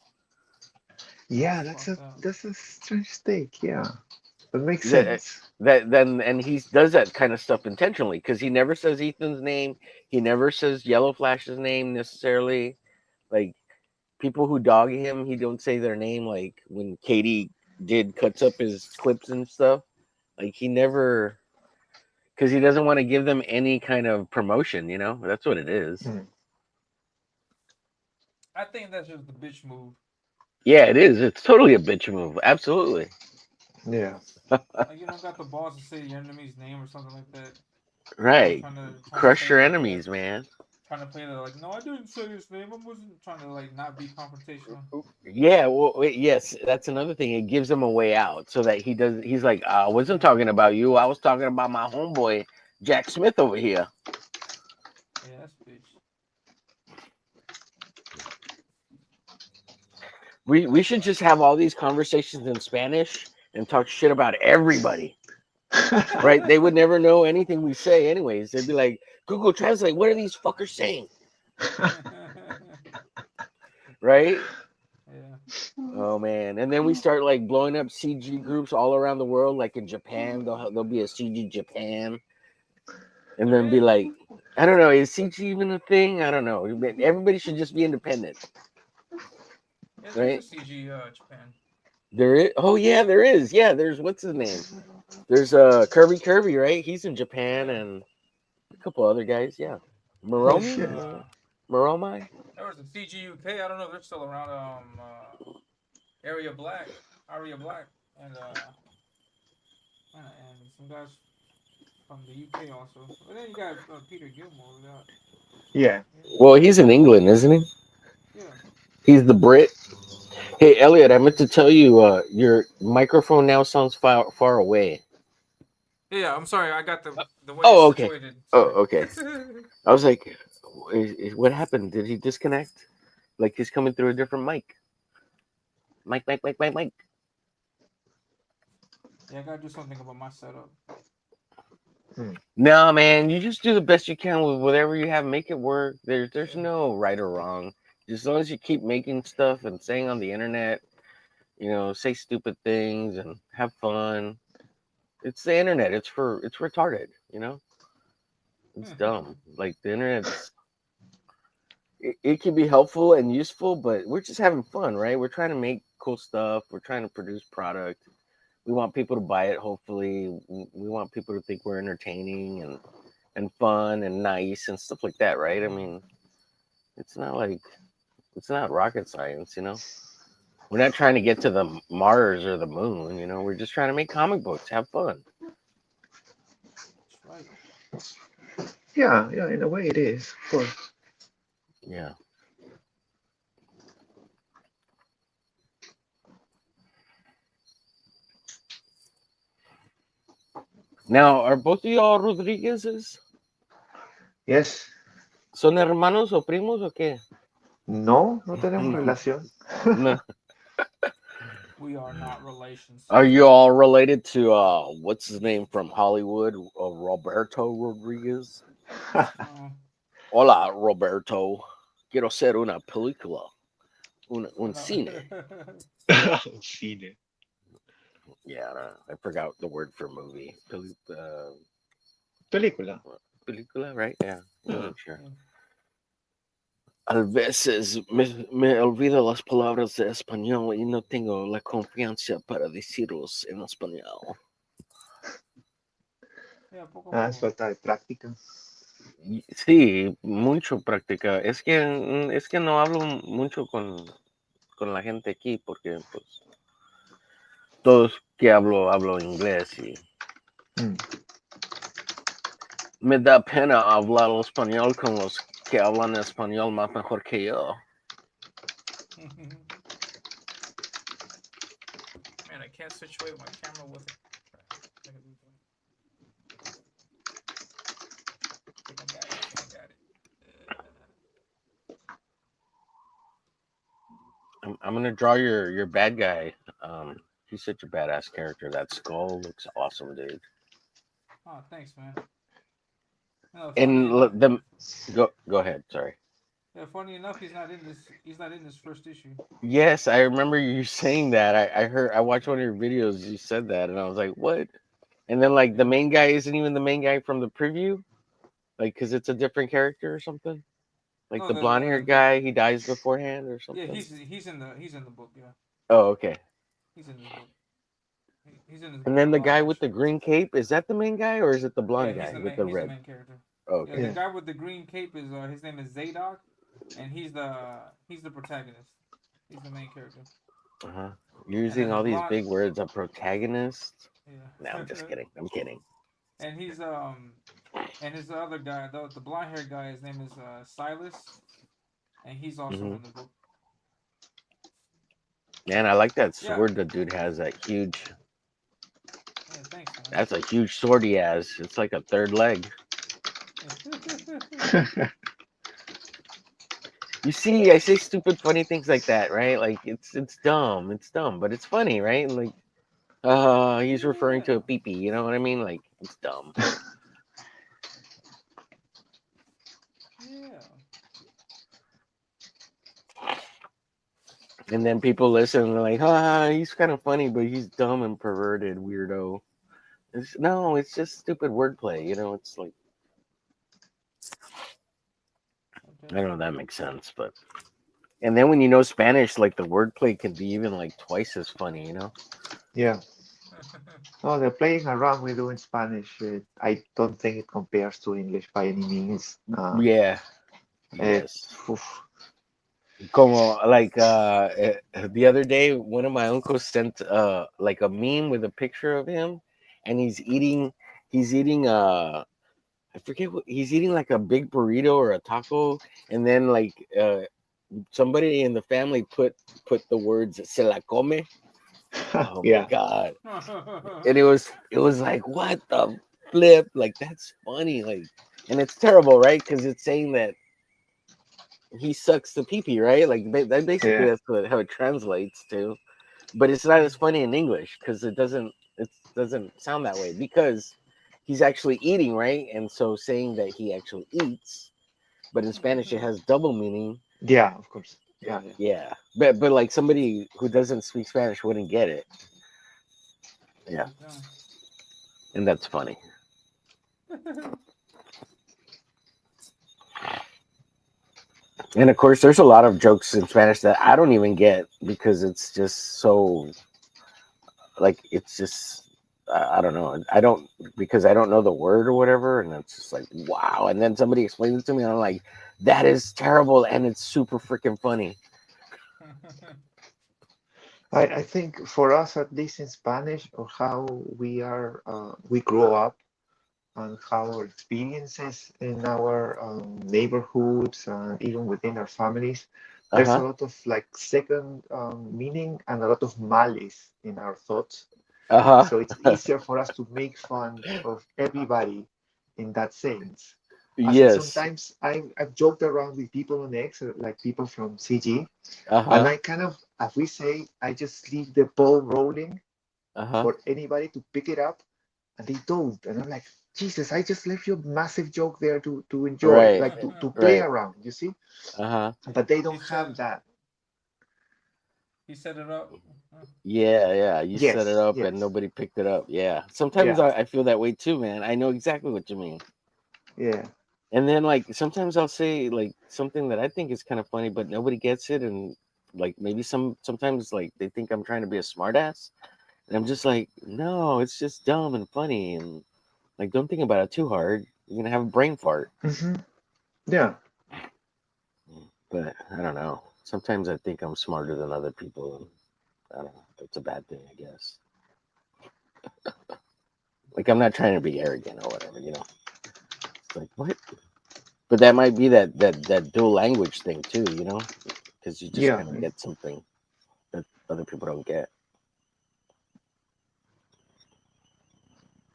Yeah, that's a strange take. Yeah, that makes sense. And he does that kind of stuff intentionally because he never says Ethan's name. He never says Yellow Flash's name necessarily. Like people who dog him, he don't say their name. Like when Katie cuts up his clips and stuff. Like he never, because he doesn't want to give them any kind of promotion. You know, that's what it is. I think that's just the bitch move. Yeah, it is. It's totally a bitch move. Absolutely. Yeah. Like you don't got the balls to say your enemy's name or something like that. Right. Trying to crush your enemies, man. Trying to play the like, no, I didn't say his name. I wasn't trying to like not be confrontational. Yeah, well, yes, that's another thing. It gives him a way out so that he's like, I wasn't talking about you. I was talking about my homeboy, Jack Smith over here. Yeah, that's bitch. We should just have all these conversations in Spanish and talk shit about everybody. Right? They would never know anything we say anyways. They'd be like, Google Translate, what are these fuckers saying? Right? Yeah. Oh man. And then we start like blowing up CG groups all around the world. Like in Japan, there'll be a CG Japan. And then be like, I don't know, is CG even a thing? I don't know. Everybody should just be independent. Yeah, right? There's a CG Japan. There is. Oh yeah, there is. Yeah, there's what's his name? There's Kirby, right? He's in Japan, and a couple other guys. Yeah, Moromi. Moromai. There was a CG UK. I don't know if they're still around. Aria Black, and some guys from the UK also. But then you got Peter Gilmore. Yeah. Well, he's in England, isn't he? Yeah. He's the Brit. Hey, Elliot, I meant to tell you, your microphone now sounds far away. Yeah, I'm sorry. I got the way Oh, it's okay. situated. Oh, Sorry. okay. I was like, what happened? Did he disconnect? Like he's coming through a different mic. Mic. Yeah, I gotta do something about my setup. No, man, you just do the best you can with whatever you have. Make it work. There's Yeah. no right or wrong. Just as long as you keep making stuff and saying on the internet, say stupid things and have fun. It's the internet. It's retarded. It's dumb. Like the internet's it can be helpful and useful, but we're just having fun, right? We're trying to make cool stuff. We're trying to produce product. We want people to buy it. Hopefully, we want people to think we're entertaining and fun and nice and stuff like that, right? I mean, it's not rocket science, We're not trying to get to the Mars or the moon, We're just trying to make comic books, have fun. That's right. Yeah, in a way it is, of course. Yeah. Now, are both of y'all Rodriguez's? Yes. ¿Son hermanos o primos o qué? No, no tenemos relación. No. We are not relations. Are you all related to what's his name from Hollywood, Roberto Rodriguez? Hola, Roberto. Quiero hacer una película, un cine. Cine. Yeah, I forgot the word for movie. Película. Película, right? Yeah, I wasn't sure. Yeah. A veces me olvido las palabras de español y no tengo la confianza para decirlos en español. Yeah, poco a Ah, es poco. falta de práctica. Sí, mucho práctica. Es que no hablo mucho con la gente aquí porque pues todos que hablo inglés y me da pena hablar español con los que hablan español más mejor que yo. Man, I can't situate my camera with it. I got it. I'm gonna draw your bad guy. He's such a badass character. That skull looks awesome, dude. Oh, thanks, man. No, And go ahead. Sorry. Yeah, funny enough, he's not in this. He's not in this first issue. Yes, I remember you saying that. I watched one of your videos. You said that, and I was like, what? And then like the main guy isn't even the main guy from the preview, like because it's a different character or something. Like No, the blonde haired guy, he dies beforehand or something. Yeah, he's in the book. Yeah. Oh, okay. He's in the book. He's in the. And then the guy with the green cape, is that the main guy or is it the blonde guy with the he's red? the main character. Oh, okay. Yeah, the guy with the green cape is his name is Zadok, and he's the protagonist. He's the main character. Uh-huh. You're using all these big words, a protagonist. Yeah. No, I'm just kidding. I'm kidding. And he's and his other guy, the blonde haired guy, his name is Silas, and he's also in the book. Man, I like that sword the dude has. That huge. Yeah, thanks, man. That's a huge sword he has. It's like a third leg. You see, I say stupid, funny things like that, right? Like it's dumb. It's dumb, but it's funny, right? Like, he's referring to a pee-pee. You know what I mean? Like it's dumb. Yeah. And then people listen and they're like, he's kind of funny, but he's dumb and perverted, weirdo. It's just stupid wordplay, it's like, I don't know if that makes sense, but, and then when you know Spanish, like the wordplay can be even like twice as funny, Yeah. Oh, the playing around we do in Spanish, I don't think it compares to English by any means. Yeah. Yes. Oof. Como like the other day, one of my uncles sent like a meme with a picture of him, and he's eating I forget what he's eating, like a big burrito or a taco, and then like somebody in the family put the words "se la come," Oh my Yeah. god. And it was like, what the flip? Like, that's funny. Like, and it's terrible, right? Because it's saying that he sucks the pee-pee, right? Like, that basically Yeah. that's how it translates to. But it's not as funny in English because it doesn't sound that way because he's actually eating, right? And so saying that he actually eats, but in Spanish it has double meaning. Yeah, of course. Yeah. Yeah, but like somebody who doesn't speak Spanish wouldn't get it. Yeah, and that's funny. And of course, there's a lot of jokes in Spanish that I don't even get because it's just so like it's just I don't know. I don't because I don't know the word or whatever, and it's just like wow. And then somebody explains it to me, and I'm like, that is terrible, and it's super freaking funny. I think for us, at least in Spanish, or how we grow up and how our experiences in our neighborhoods and even within our families, Uh there's a huh. lot of like second meaning and a lot of malice in our thoughts. Uh So it's huh. easier for us to make fun of everybody in that sense. As in Yes. sometimes I've joked around with people on X, like people from CG, Uh and huh. I kind of, as we say, I just leave the ball rolling Uh huh. for anybody to pick it up, and they don't. And I'm like, Jesus, I just left you a massive joke there to enjoy, Right. like to play Right. around, you see? Uh huh. But they he don't said have that. he set it up. Yeah, yeah. You set it Yes, up and yes, nobody picked it up. Yeah. Sometimes yeah, I feel that way too, man. I know exactly what you mean. yeah. And then like sometimes I'll say like something that I think is kind of funny, but nobody gets it, and like maybe sometimes like they think I'm trying to be a smartass, and I'm just like, no, it's just dumb and funny, and like don't think about it too hard. You're gonna have a brain fart. Hmm. Yeah. But I don't know. Sometimes I think I'm smarter than other people, and I don't know. It's a bad thing, I guess. Like I'm not trying to be arrogant or whatever, you know. It's like what? But that might be that dual language thing too, you know, because you just Yeah. kind of get something that other people don't get.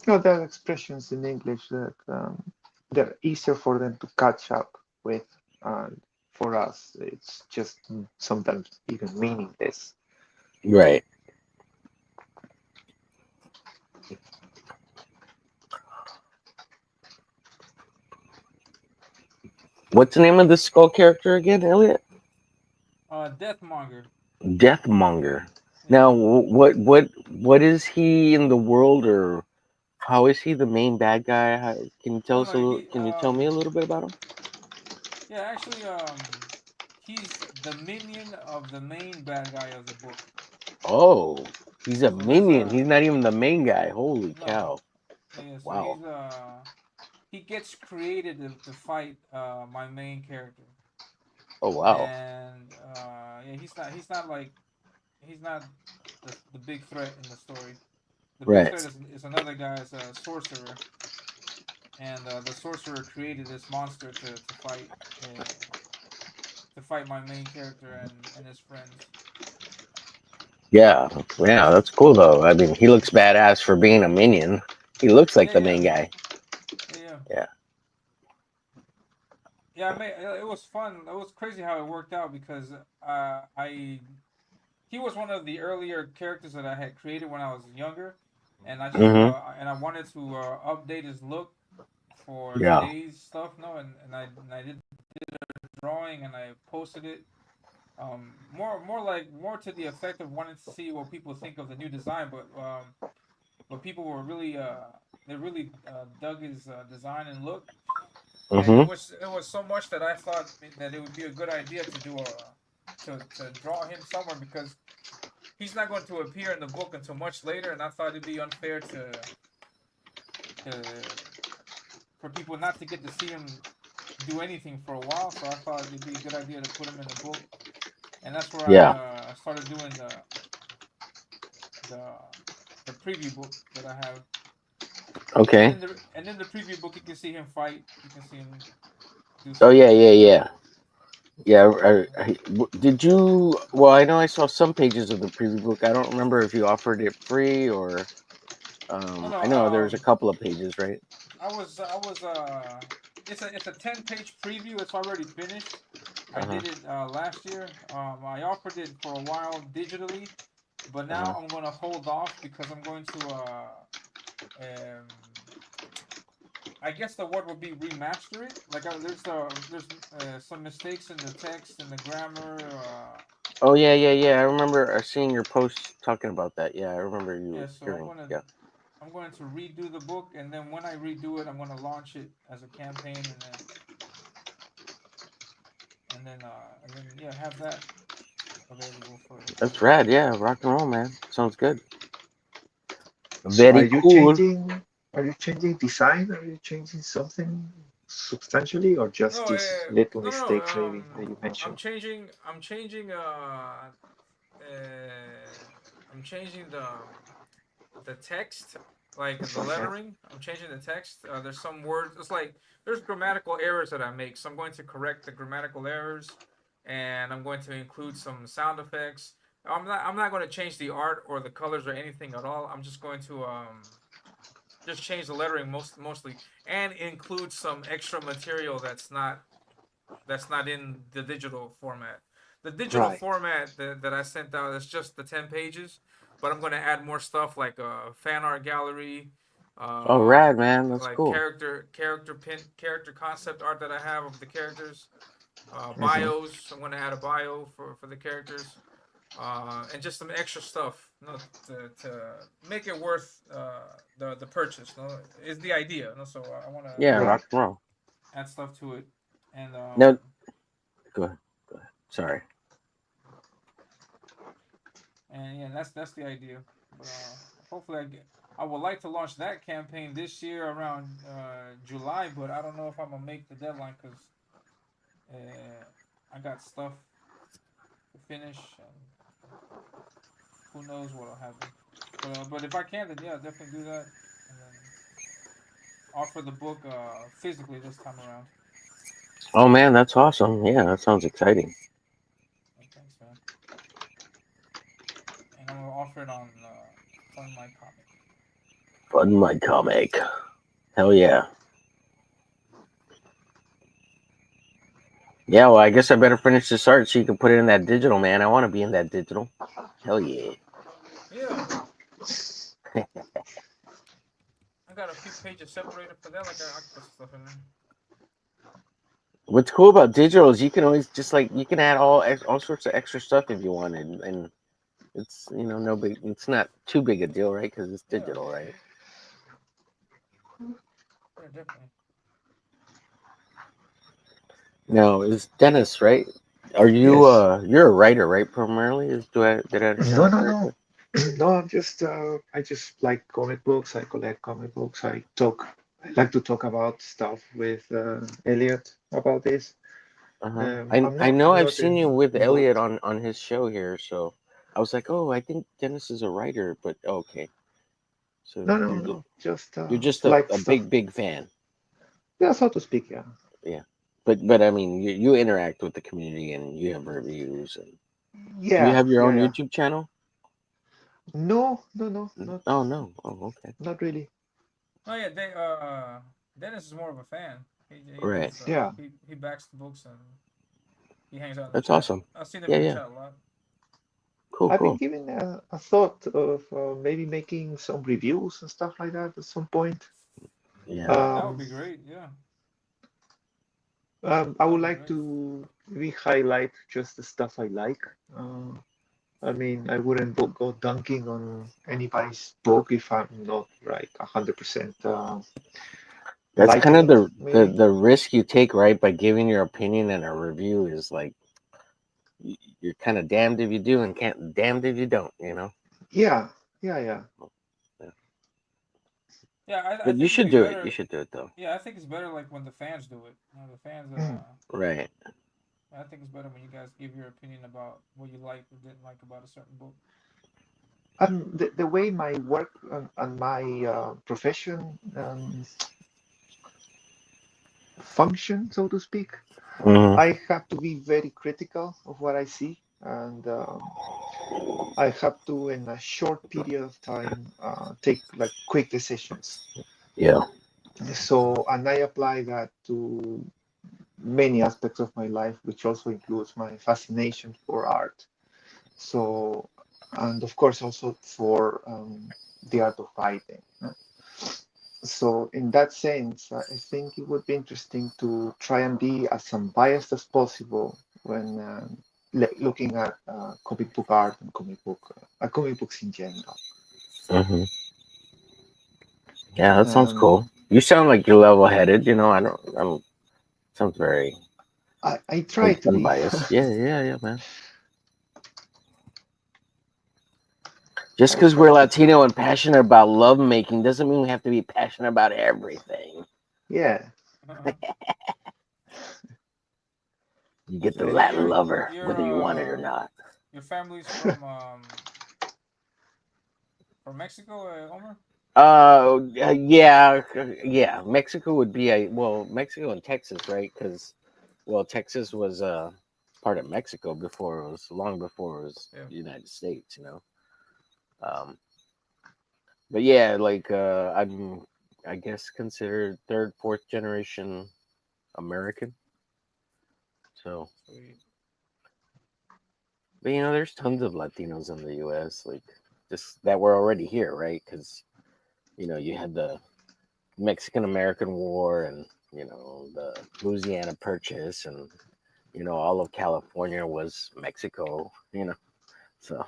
No, there are expressions in English that they're easier for them to catch up with. And for us, it's just sometimes even meaningless. Right. What's the name of the skull character again, Elliot? Deathmonger. Deathmonger. Yeah. Now, what is he in the world, or how is he the main bad guy? Can you tell No, us no. a little? He Can you tell me a little bit about him? yeah. Actually, he's the minion of the main bad guy of the book. Oh, he's a So there's minion. a He's not even the main guy. Holy no. cow! Yeah. So Wow. he gets created to fight my main character, Oh wow. and yeah, he's not like he's not the big threat in the story. The big Right. threat is another guy's a sorcerer, and the sorcerer created this monster to fight my main character and his friends. Yeah. Yeah. That's cool though. I mean, he looks badass for being a minion. He looks like Yeah, the yeah, main guy. yeah. Yeah. Yeah, it was fun. It was crazy how it worked out because I he was one of the earlier characters that I had created when I was younger, Mm-hmm. and I wanted to update his look for Yeah. today's stuff. No, and I did a drawing and I posted it. More to the effect of wanting to see what people think of the new design, but people were really they really dug his design and look, and Mm-hmm. it was so much that I thought that it would be a good idea to do a to draw him somewhere because he's not going to appear in the book until much later, and I thought it'd be unfair to for people not to get to see him do anything for a while. So I thought it'd be a good idea to put him in the book, and that's where Yeah. I started doing the the preview book that I have. Okay. And in the preview book, you can see him fight. You can see him do Oh some yeah, cool yeah, stuff. yeah. Yeah. Did you? Well, I know I saw some pages of the preview book. I don't remember if you offered it free or. Oh no, I know there's a couple of pages, right? it's a 10-page preview. It's already finished. I Uh huh. did it last year. I offered it for a while digitally, but Uh huh. now I'm going to hold off because I'm going to um I guess the word would be remaster it. Like there's some mistakes in the text and the grammar. Oh yeah. I remember seeing your post talking about that. Yeah, I remember you Yeah, so hearing. Yeah. I'm going to redo the book, and then when I redo it, I'm going to launch it as a campaign, and then yeah, have that available for That's rad. Yeah, rock and roll, man. Sounds good. So Very cool. are you changing design? Are you changing something substantially or just no these little no no mistakes maybe that you I'm mentioned? changing I'm changing the text, like the Okay. lettering. I'm changing the text. There's some words. It's like there's grammatical errors that I make, so I'm going to correct the grammatical errors, and I'm going to include some sound effects. I'm not going to change the art or the colors or anything at all. I'm just going to just change the lettering mostly, and include some extra material that's not in the digital format. The digital Right. format that I sent out is just the 10 pages, but I'm going to add more stuff like a fan art gallery, Oh, uh, rad, man. That's like cool. character concept art that I have of the characters, Hmm. bios. I'm going to add a bio for the characters, and just some extra stuff, to make it worth the purchase. No, is the idea. No, so I want to Yeah, Right. rock and roll. add stuff to it, and No, go ahead. Go ahead. Sorry. yeah, that's the idea. But hopefully, I would like to launch that campaign this year around July, but I don't know if I'm gonna make the deadline because I got stuff to finish, and who knows what'll happen. But if I can, then yeah, definitely do that, and then offer the book physically this time around. Oh man, that's awesome. Yeah, that sounds exciting. Thanks, man. And I'm gonna offer it on Fun My Comic. Fun my comic. Hell yeah. Yeah, well, I guess I better finish this art so you can put it in that digital, man. I want to be in that digital. Hell yeah. Yeah, I got a few pages separated for that. Like I can put stuff in there. What's cool about digital is you can always just like you can add all sorts of extra stuff if you wanted, and it's no big. It's not too big a deal, right? Because it's Yeah, digital, right? yeah, definitely. No, it's Dennis, right? Are you Yes. you're a writer, right? Primarily, did I understand No, that no, correctly? no. No, I just like comic books. I collect comic books. I like to talk about stuff with Elliot about this. Uh-huh. I know I'm I've not seen you with Elliot involved. on his show here, so I was like, oh, I think Dennis is a writer, but okay, so No, no, no. Just you're just like a stuff. big fan, Yeah, so to speak. Yeah. yeah. But I mean, you interact with the community and you have reviews and do you Yeah, have your yeah, own yeah. YouTube channel? No, no, no, Oh no, oh okay, not really. Oh yeah, Dennis is more of a fan. He right, does Yeah. he backs the books, and he hangs out in the that's chat. awesome. I've seen him Yeah, in the yeah, chat a lot. cool, I've been cool. giving a thought of maybe making some reviews and stuff like that at some point. Yeah, That would be Um, great. Yeah, I that would would be like great. to maybe highlight just the stuff I like. I mean, I wouldn't go dunking on anybody's book if I'm not like 100% that's kind liking of it, maybe. the risk you take, right? By giving your opinion and a review is like you're kind of damned if you do and can't damned if you don't, you know. Yeah, yeah, yeah. Yeah. Yeah, I But you think it'd should be do it. You better. should do it though. Yeah, I think it's better like when the fans do it. The fans. Mm. Right. I think it's better when you guys give your opinion about what you like or didn't like about a certain book. The way my work and my profession function, so to speak. Mhm. I have to be very critical of what I see, and I have to, in a short period of time, take like quick decisions. Yeah. So, and I apply that to many aspects of my life, which also includes my fascination for art. So, and of course also for the art of writing. So, in that sense, I think it would be interesting to try and be as unbiased as possible when looking at comic book art and comic books in general. Hmm. Yeah, that sounds cool. Um, You sound like you're level-headed. You know, I don't. I'm. Sounds very I try like to be. unbiased. Yeah, yeah, yeah, man. Just because we're To be. Latino and passionate about love making doesn't mean we have to be passionate about everything. Yeah. You get the So Latin lover, your whether you want it or not. your family's from Mexico, Omar? Yeah, yeah. Mexico would be Mexico and Texas, right? Because, well, Texas was part of Mexico before it was long before it was Yeah. the United States, you know. Um, but yeah, like I guess considered third, fourth generation American. So, Sweet. but there's tons of Latinos in the U.S. like just that were already here, right? Because you had the Mexican American War and the Louisiana Purchase and all of California was Mexico, so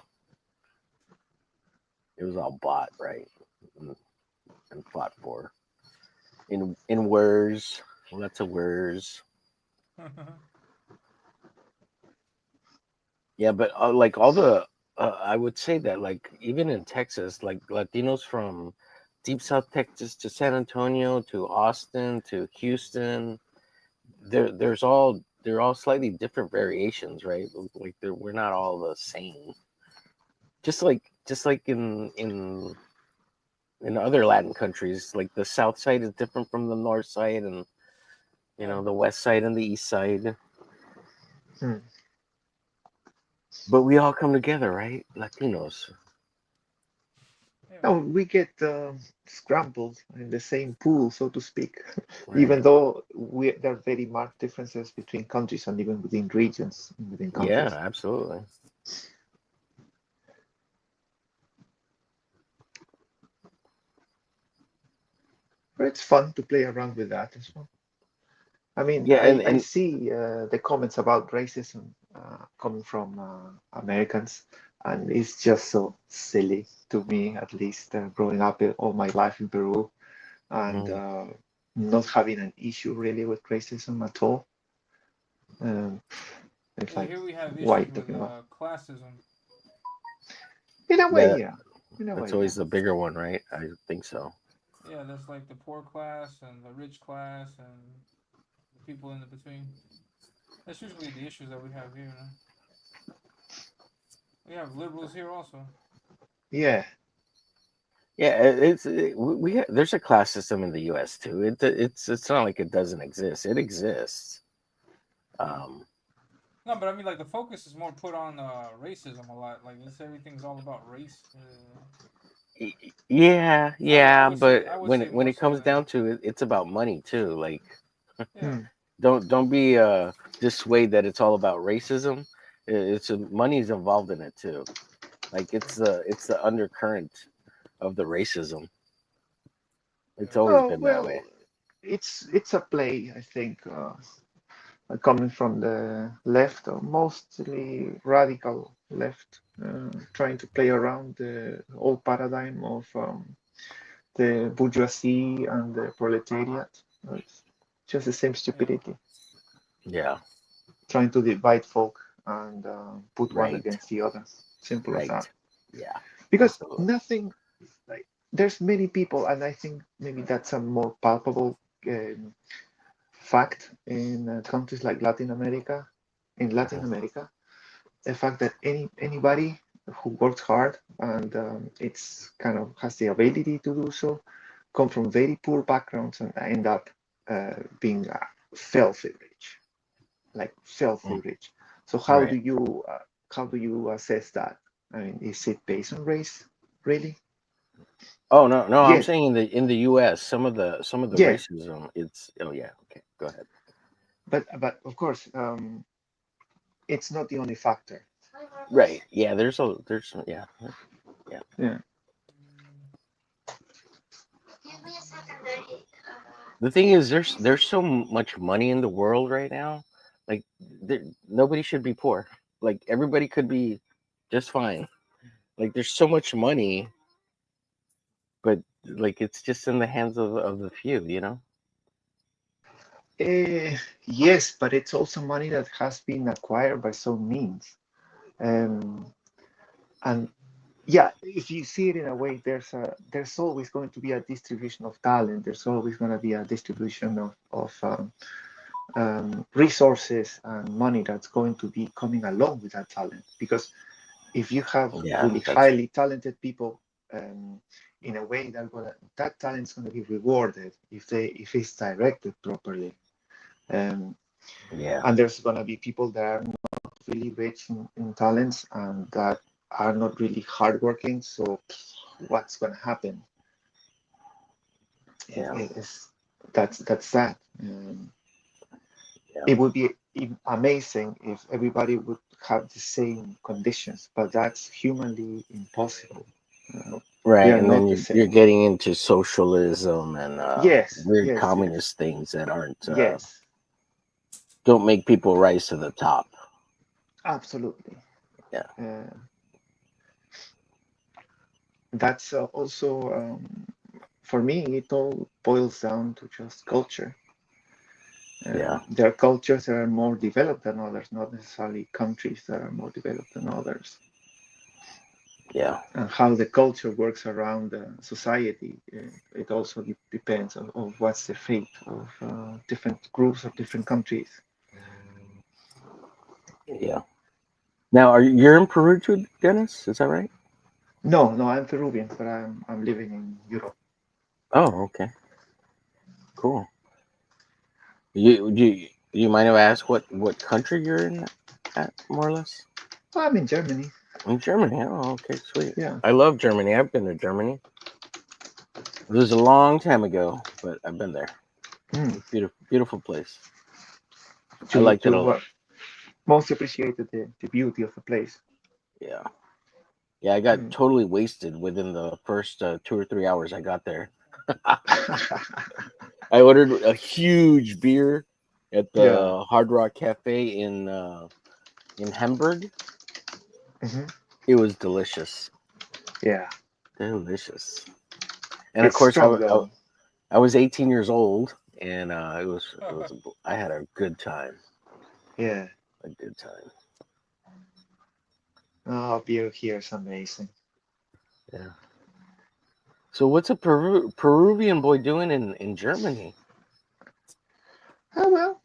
it was all bought, right, and, and fought for in wars, lots of wars. Yeah, but like all the I would say that like even in Texas, like Latinos from deep South Texas to San Antonio to Austin to Houston, they're all slightly different variations, right? Like we're not all the same. Just like in other Latin countries, like the South side is different from the North side, and Yeah. the West side and the East side. Hmm. But we all come together, right? Latinos. Yeah. No, we get scrambled in the same pool, so to speak, even Right. though there are very marked differences between countries and even within regions, within Yeah, countries. absolutely. But it's fun to play around with that as well. I mean, Yeah, I and see the comments about racism coming from Americans, and it's just so silly to me, at least growing up all my life in Peru and mm, not having an issue really with racism at all. Um, it's Yeah, like, here we have why are you issues with talking about? classism. In a way, yeah, yeah. In a way, that's yeah. always the bigger one, right? I think so. Yeah, there's like the poor class and the rich class and the people in the between. That's usually the issues that we have here. We have liberals here also. Yeah. Yeah, there's a class system in the U.S. too. It's not like it doesn't exist. It exists. Yeah. Um, No, but I mean, like the focus is more put on racism a lot. Like this, everything's all about race. yeah, I yeah, would say but I would when say it when more it so comes than down to it, it's about money too. Like, yeah. Hmm. don't be dissuaded that it's all about racism. It's money's involved in it too. Like it's the undercurrent of the racism. It's Yeah. always Oh, been that way. well, it's a play, I think, coming from the left, or mostly radical left, trying to play around the old paradigm of the bourgeoisie and the proletariat. It's just the same Yeah. stupidity, Yeah, trying to divide folk and put one right, against the other. Simple as that. right. Yeah, Because absolutely. nothing, like, there's many people, and I think maybe that's a more palpable fact in countries like Latin America. In Latin Mhm. America, the fact that anybody who works hard and it's kind of has the ability to do so come from very poor backgrounds and end up being filthy rich. like filthy rich. So how Right. do you assess that? I mean, is it based on race, really? Oh no, I'm Yes, saying in the U.S. some of the yeah, racism. It's oh yeah. Okay, go ahead. but of course, it's not the only factor. Right. Yeah. There's yeah. Yeah. Yeah. The thing is, there's so much money in the world right now. Like, nobody should be poor. Like, everybody could be just fine. Like, there's so much money, but like it's just in the hands of the few. You know. Yes, but it's also money that has been acquired by some means. Um, and yeah, if you see it in a way, there's always going to be a distribution of talent. There's always going to be a distribution of resources and money that's going to be coming along with that talent. Because if you have Yeah. really That's highly talented people, in a way that talent's going to be rewarded if it's directed properly. Um, yeah. and there's going to be people that are not really rich in talents and that are not really hardworking. So what's going to happen? Yeah. It's, that's that. Yeah. It would be amazing if everybody would have the same conditions, but that's humanly impossible. We Right. are And then not the you're same. getting into socialism and Yes, weird yes, yes, communist things that aren't yes, don't make people rise to the top. absolutely. Yeah. Uh, that's also, for me, it all boils down to just culture. Yeah. There are cultures that are more developed than others, not necessarily countries that are more developed than others. Yeah. And how the culture works around society, it also depends on what's the fate of different groups or different countries. Yeah. Now, you're in Peru too, Dennis? Is that right? No, no, I'm Peruvian, but I'm living in Europe. Oh, okay. Cool. You might have asked what country you're in at, more or less? I'm in Germany. In Germany. Oh, okay, sweet. Yeah. I love Germany. I've been to Germany. It was a long time ago, but I've been there. Mm. Beautiful, beautiful place. I To liked it a lot. most appreciated the beauty of the place. Yeah. Yeah, I got Mm. totally wasted within the first 2 or 3 hours I got there. I ordered a huge beer at Yeah. the Hard Rock Cafe in Hamburg. Hmm. It was delicious, Yeah. delicious. And of It's course, strong though. I was 18 years old, and I had a good time, Yeah. a good time. Oh, beer here is amazing. Yeah. So what's a Peruvian boy doing in Germany? Oh well,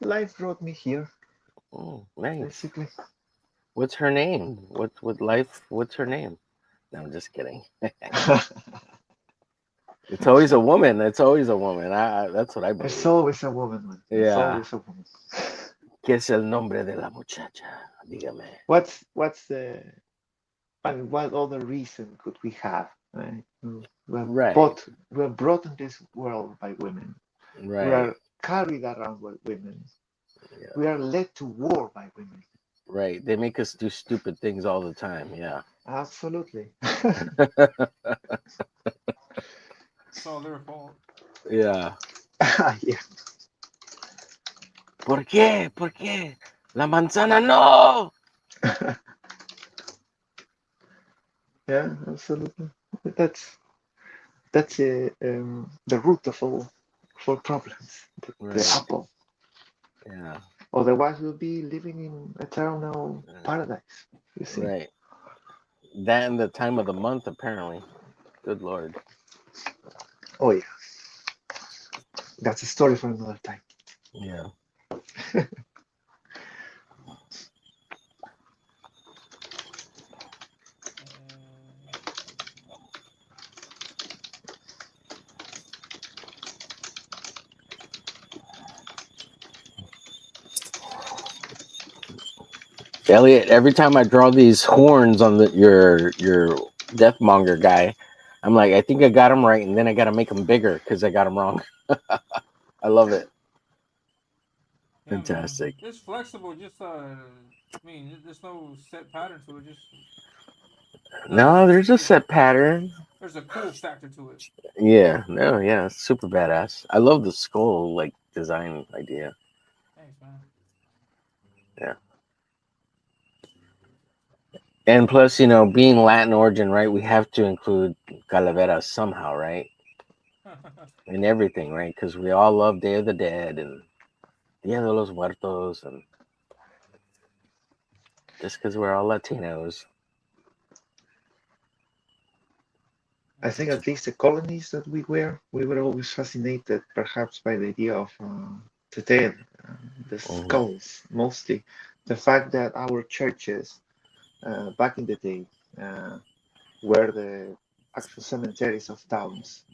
life brought me here, Oh, nice. basically. What's her name? What life? What's her name? No, I'm just kidding. It's always a woman. It's always a woman. That's what I There's believe. always a woman, man. There's Yeah. always a woman. ¿Qué es el nombre de la muchacha? Dígame. What's the I mean, what other reason could we have? Right? Right. We are brought in this world by women. We Right. are carried around by women. Yeah. We are led to war by women. Right. They make us do stupid things all the time. Yeah. Absolutely. It's all their fault. Yeah. Yeah. ¿Por qué? ¿Por qué? La manzana no. Yeah, absolutely. That's the root of all problems. The Right. apple. Yeah. Otherwise, we'll be living in eternal paradise. You see. Right. That and the time of the month, apparently. Good Lord. Oh yeah, that's a story for another time. Yeah. Elliot, every time I draw these horns on your deathmonger guy, I'm like, I think I got him right, and then I got to make them bigger because I got him wrong. I love it. Yeah, man. Fantastic. It's flexible. Just I mean, there's no set pattern to it. Just No, there's a it's, set pattern. there's a cool factor to it. Yeah, no, yeah, it's super badass. I love the skull like design idea. Thanks, man. Yeah. And plus, being Latin origin, right? We have to include Calavera somehow, right? In everything, right? Because we all love Day of the Dead and Dia de los Muertos, and just because we're all Latinos. I think at least the colonies that we were always fascinated, perhaps, by the idea of the dead, the skulls, mostly. The fact that our churches back in the day were the actual cemeteries of towns,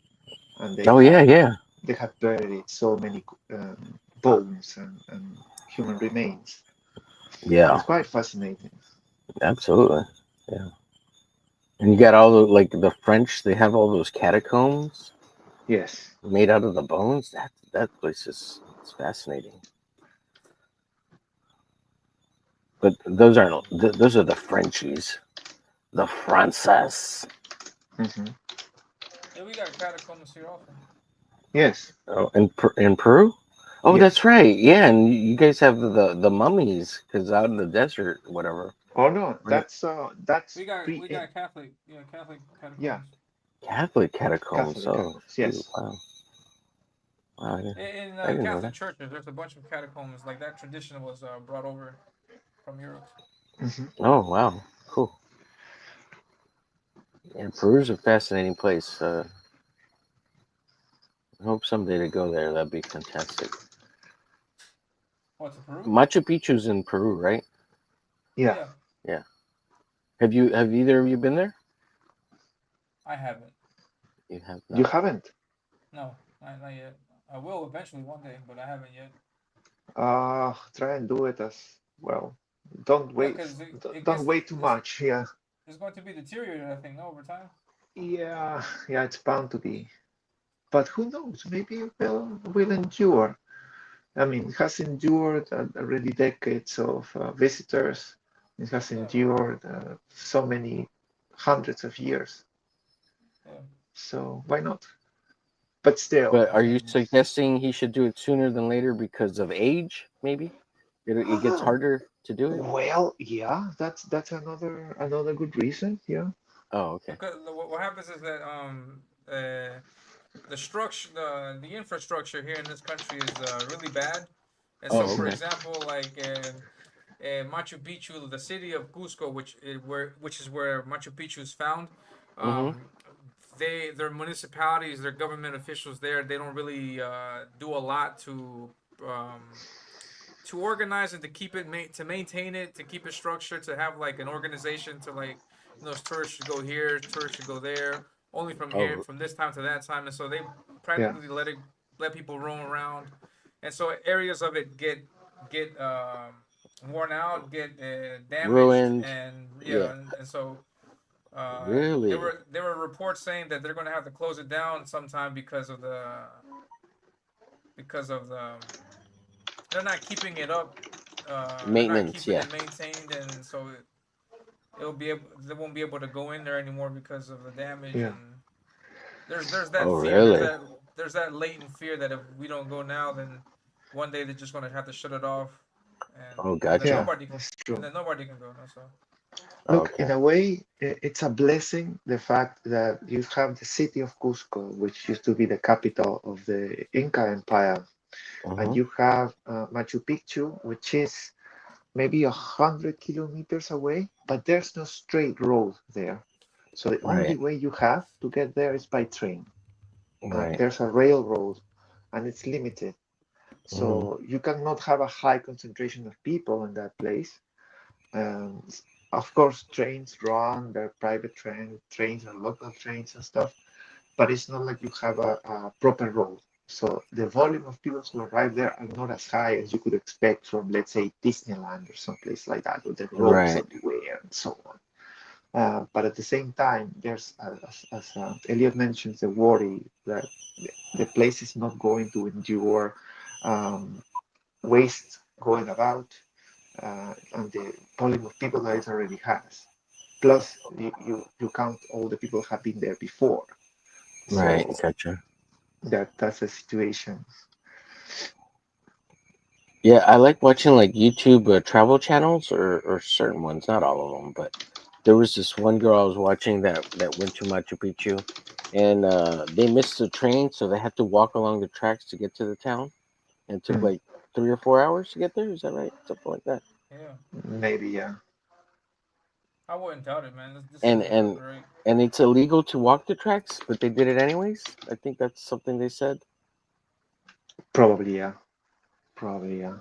and Oh yeah, yeah, they had buried so many bones and human remains. yeah, It's quite fascinating. absolutely, yeah. And you got all the French. They have all those catacombs Yes. made out of the bones. That place it's fascinating. But those aren't. Those are the Frenchies, the Frances. Hmm. Yeah, we got catacombs here often. Yes. Oh, in Peru. Oh, Yes. that's right. Yeah, and you guys have the mummies because out in the desert, whatever. Oh no, Right. that's We got Catholic, Catholic yeah, catacombs. Catholic catacombs. Catholic Oh, catacombs. shoot, Yes. wow. Wow, In I didn't know Catholic that. churches, there's a bunch of catacombs. Like that tradition was brought over from Europe. Hmm. Oh, wow, cool. And Peru's a fascinating place. I hope someday to go there. That'd be fantastic. What, to Peru? Machu Picchu's in Peru, right? Yeah. Yeah, Yeah. Have either of you been there? I haven't. You have You not. haven't? No, not yet. I will eventually one day, but I haven't yet. Try and do it as well. Don't Yeah, wait. because it Don't gets wait too much. Yeah. it's going to be deteriorated, I think, no, over time. Yeah. Yeah. It's bound to be. But who knows? Maybe it will endure. I mean, it has endured already decades of visitors. It has Yeah, endured so many hundreds of years. yeah. So why not? But still, But I are you mean, suggesting he should do it sooner than later because of age? Maybe it gets harder to do it. well, yeah, that's another good reason. Yeah. Oh, okay. Because what happens is that the structure, the infrastructure here in this country is really bad, and so Oh, for okay. example, like Machu Picchu, the city of Cusco, which is where Machu Picchu is found, Mm-hmm. um, their municipalities, their government officials there, they don't really do a lot um, to organize it, to keep it to maintain it, to keep it structured, to have like an organization to like tourists should go here, tourists should go there, only from here Oh, from this time to that time, and so they Yeah. practically let people roam around, and so areas of it get worn out, get damaged, ruined. and Yeah. yeah, and so Really? there were reports saying that they're going to have to close it down sometime because of the they're not keeping it up. They're not Maintenance. keeping Yeah. it maintained, and so they won't be able to go in there anymore because of the damage. Yeah. And there's that Oh, fear. really? There's that latent fear that if we don't go now, then one day they're just gonna have to shut it off, Oh, and then Yeah. gotcha. That's true. nobody can go. No, so Oh, Look, in okay. a way, it's a blessing the fact that you have the city of Cusco, which used to be the capital of the Inca Empire, and Mm-hmm. you have Machu Picchu, which is maybe 100 kilometers away, but there's no straight road there. So the only Right. way you have to get there is by train. Right. There's a railroad, and it's limited. Mm-hmm. So you cannot have a high concentration of people in that place. Um, of course, trains run, there are private trains and local trains and stuff, but it's not like you have a proper road. So the volume of people who arrive there are not as high as you could expect from, let's say, Disneyland or someplace like that, with the roads Right. everywhere and so on. But at the same time, there's, as Elliot mentions, the worry that the place is not going to endure um, waste going about and the volume of people that it already has. Plus, you count all the people who have been there before. Right. So Gotcha. that's a situation. Yeah, I like watching like YouTube travel channels or certain ones, not all of them, but there was this one girl I was watching that went to Machu Picchu, and they missed the train, so they had to walk along the tracks to get to the town, and it took Mm, like 3 or 4 hours to get there. Is that right? Something like that. Yeah, maybe, yeah. I wouldn't doubt it, man. This And seems and great. and it's illegal to walk the tracks, but they did it anyways. I think that's something they said. Probably, yeah. Probably, yeah.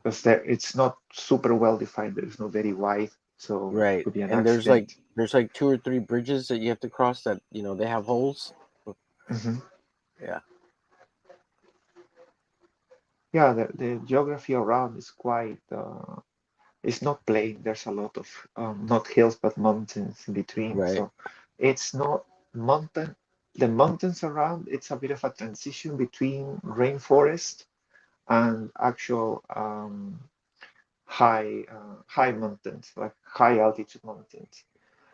Because there, it's not super well defined. It's not very wide, so it Right. could be an And accident. there's like 2 or 3 bridges that you have to cross that they have holes. Hmm. Yeah. Yeah, the geography around is quite. It's not plain. There's a lot of not hills but mountains in between. Right. So it's not mountain. The mountains around, it's a bit of a transition between rainforest and actual high mountains, like high altitude mountains.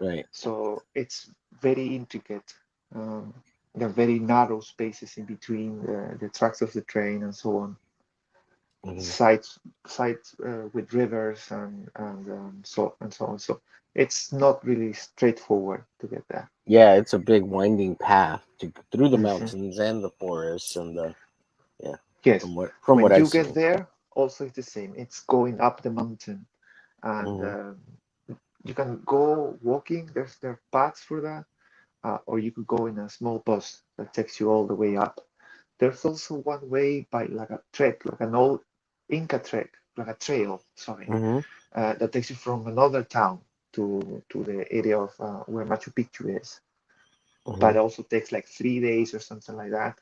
Right. So it's very intricate. Um, there are very narrow spaces in between the tracks of the train and so on. Mhm. Sites with rivers and so on. So it's not really straightforward to get there. Yeah, it's a big winding path through the Mhm. mountains and the forests and the yeah. Yes, From when what I've you get seen. there, also it's the same. It's going up the mountain, and Hmm. you can go walking. There are paths for that, or you could go in a small bus that takes you all the way up. There's also one way by like a trek, like an old Inca trek, like a trail, sorry, Hmm. that takes you from another town to the area of where Machu Picchu is. Hmm. But also takes like 3 days or something like that.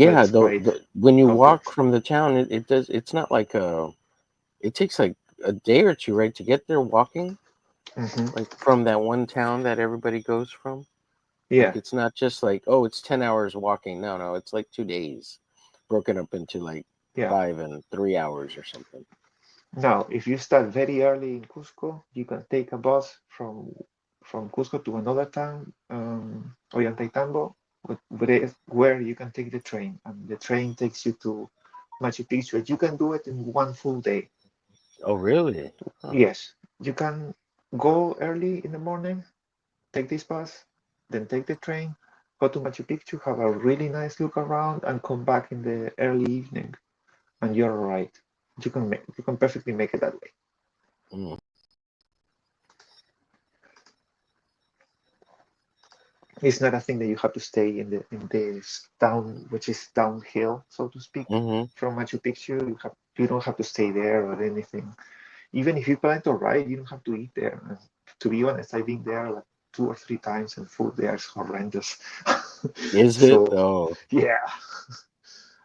But Yeah, it's quite when you walk complex. from the town, it does. It's not like a. It takes like a day or two, right, to get there walking, Hmm. like from that one town that everybody goes from. Like Yeah, it's not just like, oh, it's 10 hours walking. No, no, it's like 2 days, broken up into like yeah. 5 and 3 hours or something. Now, if you start very early in Cusco, you can take a bus from Cusco to another town, Ollantaytambo, where you can take the train, and the train takes you to Machu Picchu. You can do it in one full day. Oh, really? Huh. Yes, you can go early in the morning, take this bus, then take the train, go to Machu Picchu, have a really nice look around, and come back in the early evening, and you're all right. You can perfectly make it that way. Mm. It's not a thing that you have to stay in this town, which is downhill, so to speak, Hmm. from Machu Picchu. You don't have to stay there or anything. Even if you plan to ride, you don't have to eat there. And to be honest, I've been there like 2 or 3 times, and food there is horrendous. Is it? So Oh, yeah,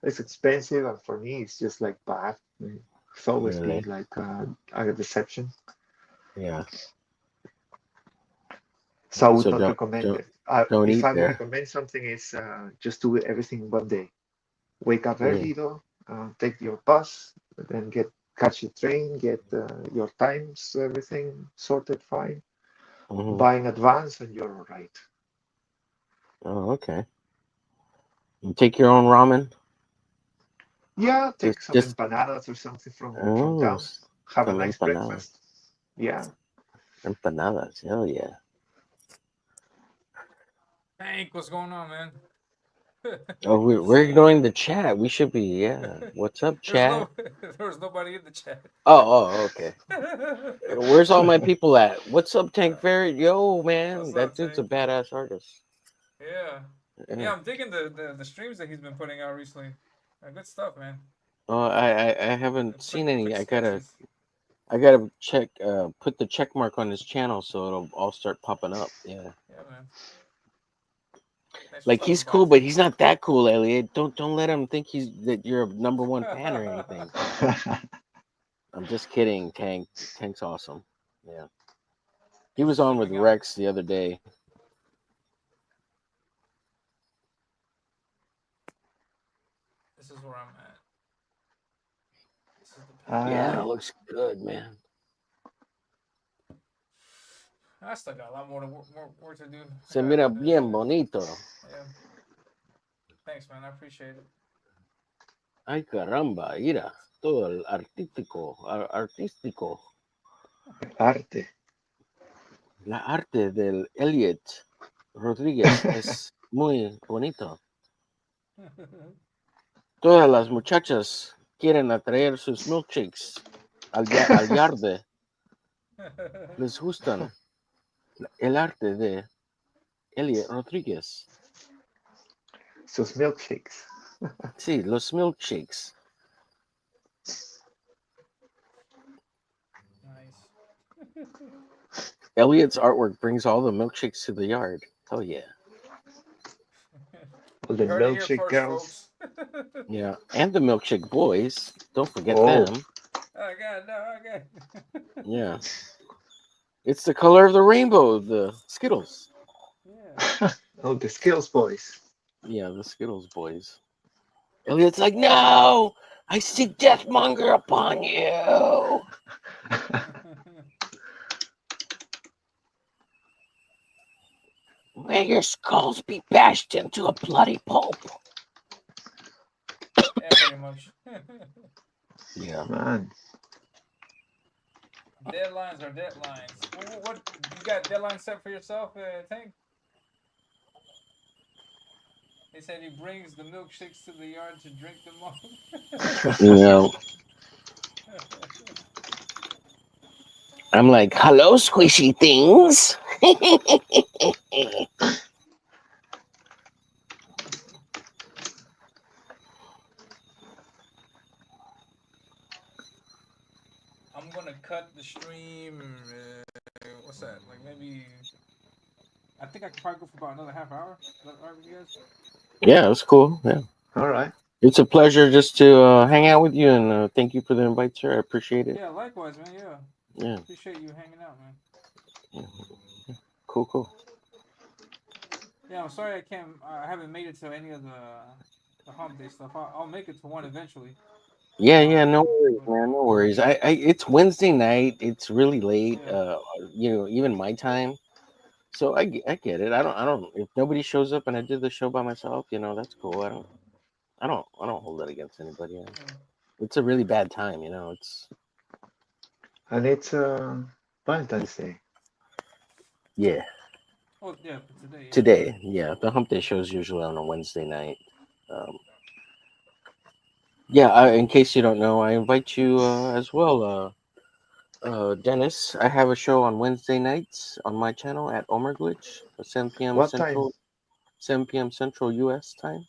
it's expensive, and for me, it's just like bad. It's always been really? like a deception. Yeah. So I would So not recommend it. don't If eat I would there. recommend something, is just do everything one day. Wake up Mm. early though, take your bus, then catch the train, get your times, everything sorted fine. Hmm. Buy in advance, and you're all right. Oh, okay. You take your own ramen. Yeah, take some Just empanadas or something from oh, town. Have a some nice empanadas. breakfast. Yeah. Empanadas. Hell yeah. Hank, what's going on, man? Oh, we're ignoring the chat. We should be. Yeah. What's up, There's chat? no, there was nobody in the chat. Oh, okay. Where's all my people at? What's up, Tank Ferret? Yo, man, What's that up, dude's a Tank? badass artist. Yeah, Yeah. yeah. I'm digging the streams that he's been putting out recently. Good stuff, man. Oh, I haven't seen any. Quick sketches. I gotta check. Put the check mark on his channel so it'll all start popping up. Yeah. Yeah, man. Thanks for Like stopping he's by, cool, but Tank. he's not that cool, Elliot. Don't let him think that you're a #1 fan or anything. I'm just kidding, Tank. Tank's awesome. Yeah. He was on with Streaming out. Rex the other day. This is where I'm at. This is the page. Yeah, I it looks good, man. I still got a lot more work to do. Se I gotta mira do this. bien bonito. Yeah. Thanks, man. I appreciate it. Ay, caramba, mira. Todo el artístico. arte. La arte del Elliot Rodríguez es muy bonito. Todas las muchachas quieren atraer sus milkshakes al yarde. Les gustan el arte de Elliot Rodríguez. Sus milkshakes. Sí, los milkshakes. Nice. Elliot's artwork brings all the milkshakes to the yard. Oh yeah. All the You heard it here milkshake first, girls. folks. Yeah, and the milkshake boys. Don't forget Oh. them. I got no, I got. Yeah. It's the color of the rainbow, the Skittles. Yeah. Oh, the skills boys. Yeah, the Skittles boys. Elliot's like, no, I seek deathmonger upon you. May your skulls be bashed into a bloody pulp. Yeah, pretty much. Yeah. Man. Deadlines are deadlines. What you got deadlines set for yourself, Tank? They said he brings the milkshakes to the yard to drink them all. No. I'm like, hello, squishy things. I'm gonna cut the stream. What's that? Like maybe. I think I could probably go for about another half hour. Is that alright with you guys? Yeah, it's cool. Yeah. All right. It's a pleasure just to hang out with you, and thank you for the invite, sir. I appreciate it. Yeah, likewise, man. Yeah. Yeah. Appreciate you hanging out, man. Yeah. Cool. Yeah, I'm sorry I haven't made it to any of the hump day stuff. I'll make it to one eventually. Yeah, no worries, man. No worries. It's Wednesday night. It's really late. Yeah. Even my time. So I get it. I don't. If nobody shows up and I did the show by myself, that's cool. I don't hold that against anybody. Yeah. It's a really bad time. It's And it's Valentine's Day. yeah. Oh yeah, but today. Yeah. Today, yeah. The hump day show is usually on a Wednesday night. Yeah. In case you don't know, I invite you as well. Dennis, I have a show on Wednesday nights on my channel at Omer Glitch, 7 p.m. What time? 7 p.m. Central U.S. time.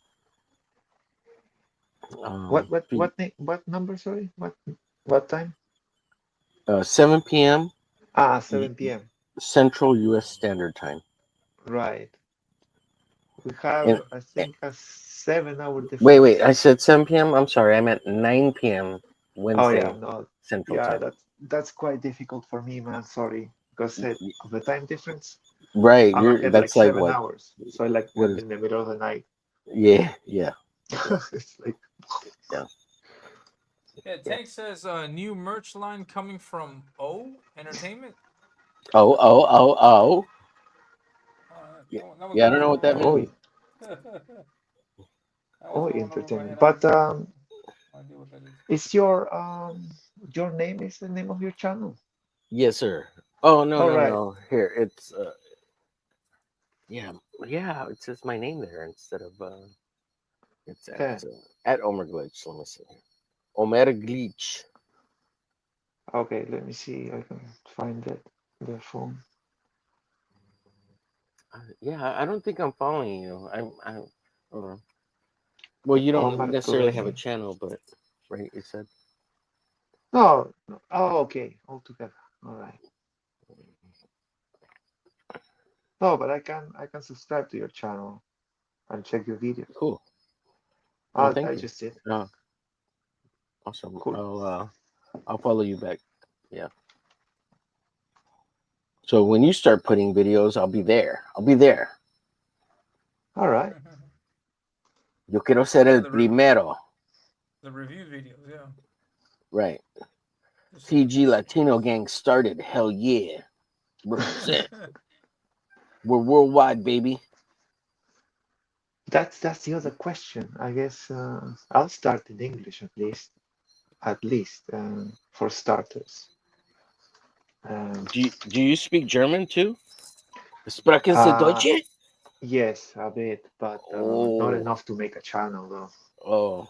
What number? Sorry. What time? 7 p.m. 7 p.m. Central U.S. Standard Time. Right. We have, And I think, a 7 hour difference. wait. I said 7 p.m. I'm sorry. I meant 9 p.m. Oh Wednesday yeah, no. Central Yeah, Time. that's quite difficult for me, man. Sorry, because of the time difference. Right. I'm ahead like That's like 7 what? hours. So I like What is? in the middle of the night. Yeah. It's like Yeah, Tank says new merch line coming from O Entertainment. Oh. That was Yeah, I going don't know over what that my head. means. That was going over my entertainment. head. But I have no idea what that is. is your name is the name of your channel? Yes, sir. Oh All right. no. Here it's yeah. It says my name there instead of it's Yeah. at Omer Glitch. Let me see. Omer Glitch. Okay, let me see. I can find it. The phone. Yeah, I don't think I'm following you. I hold on. Well, you don't Omar necessarily have a Torres. channel, but right, you said. No. Oh, okay. All together. All right. No, but I can subscribe to your channel. and check your videos. Cool. Well, thank I you. just did. Awesome. Cool. I'll follow you back. Yeah. So when you start putting videos, I'll be there. I'll be there. All right. Yo quiero ser el the primero. The review videos, yeah. Right. Just- TG Latino gang started. Hell yeah. Represent. We're worldwide, baby. That's the other question. I guess I'll start in English at least for starters. Do you speak German too? Sprechen Sie Uh, Deutsch? yes, a bit, but not Oh, enough to make a channel though. oh.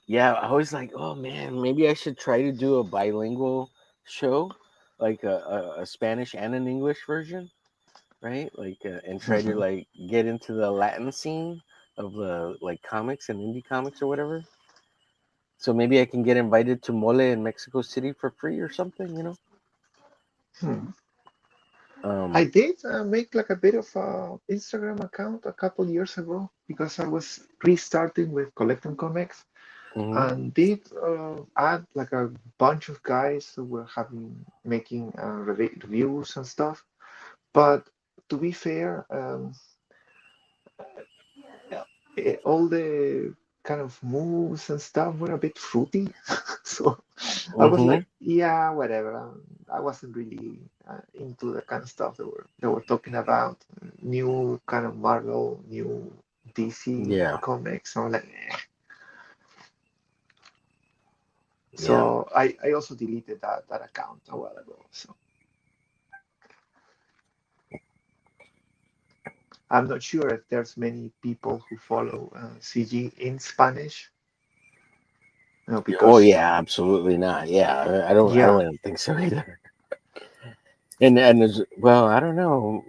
Yeah, I was like, oh man, maybe I should try to do a bilingual show, like a Spanish and an English version, right? Like, and try to like get into the Latin scene of the like comics and indie comics or whatever. So maybe I can get invited to Mole in Mexico City for free or something, you know? Hmm. Um, I did make like a bit of a Instagram account a couple years ago because I was restarting with collecting comics mhm. and did add like a bunch of guys who were making reviews and stuff. But to be fair, yeah, all the kind of moves and stuff were a bit fruity. So I was Mhm. like, yeah, whatever. I wasn't really into the kind of stuff they were talking about. New kind of Marvel, new DC Yeah. comics. I'm like, eh. Yeah. So I also deleted that account a while ago. So I'm not sure if there's many people who follow CG in Spanish. No, Oh because yeah, absolutely not. Yeah, I yeah, don't even think so either. And there's, well, I don't know.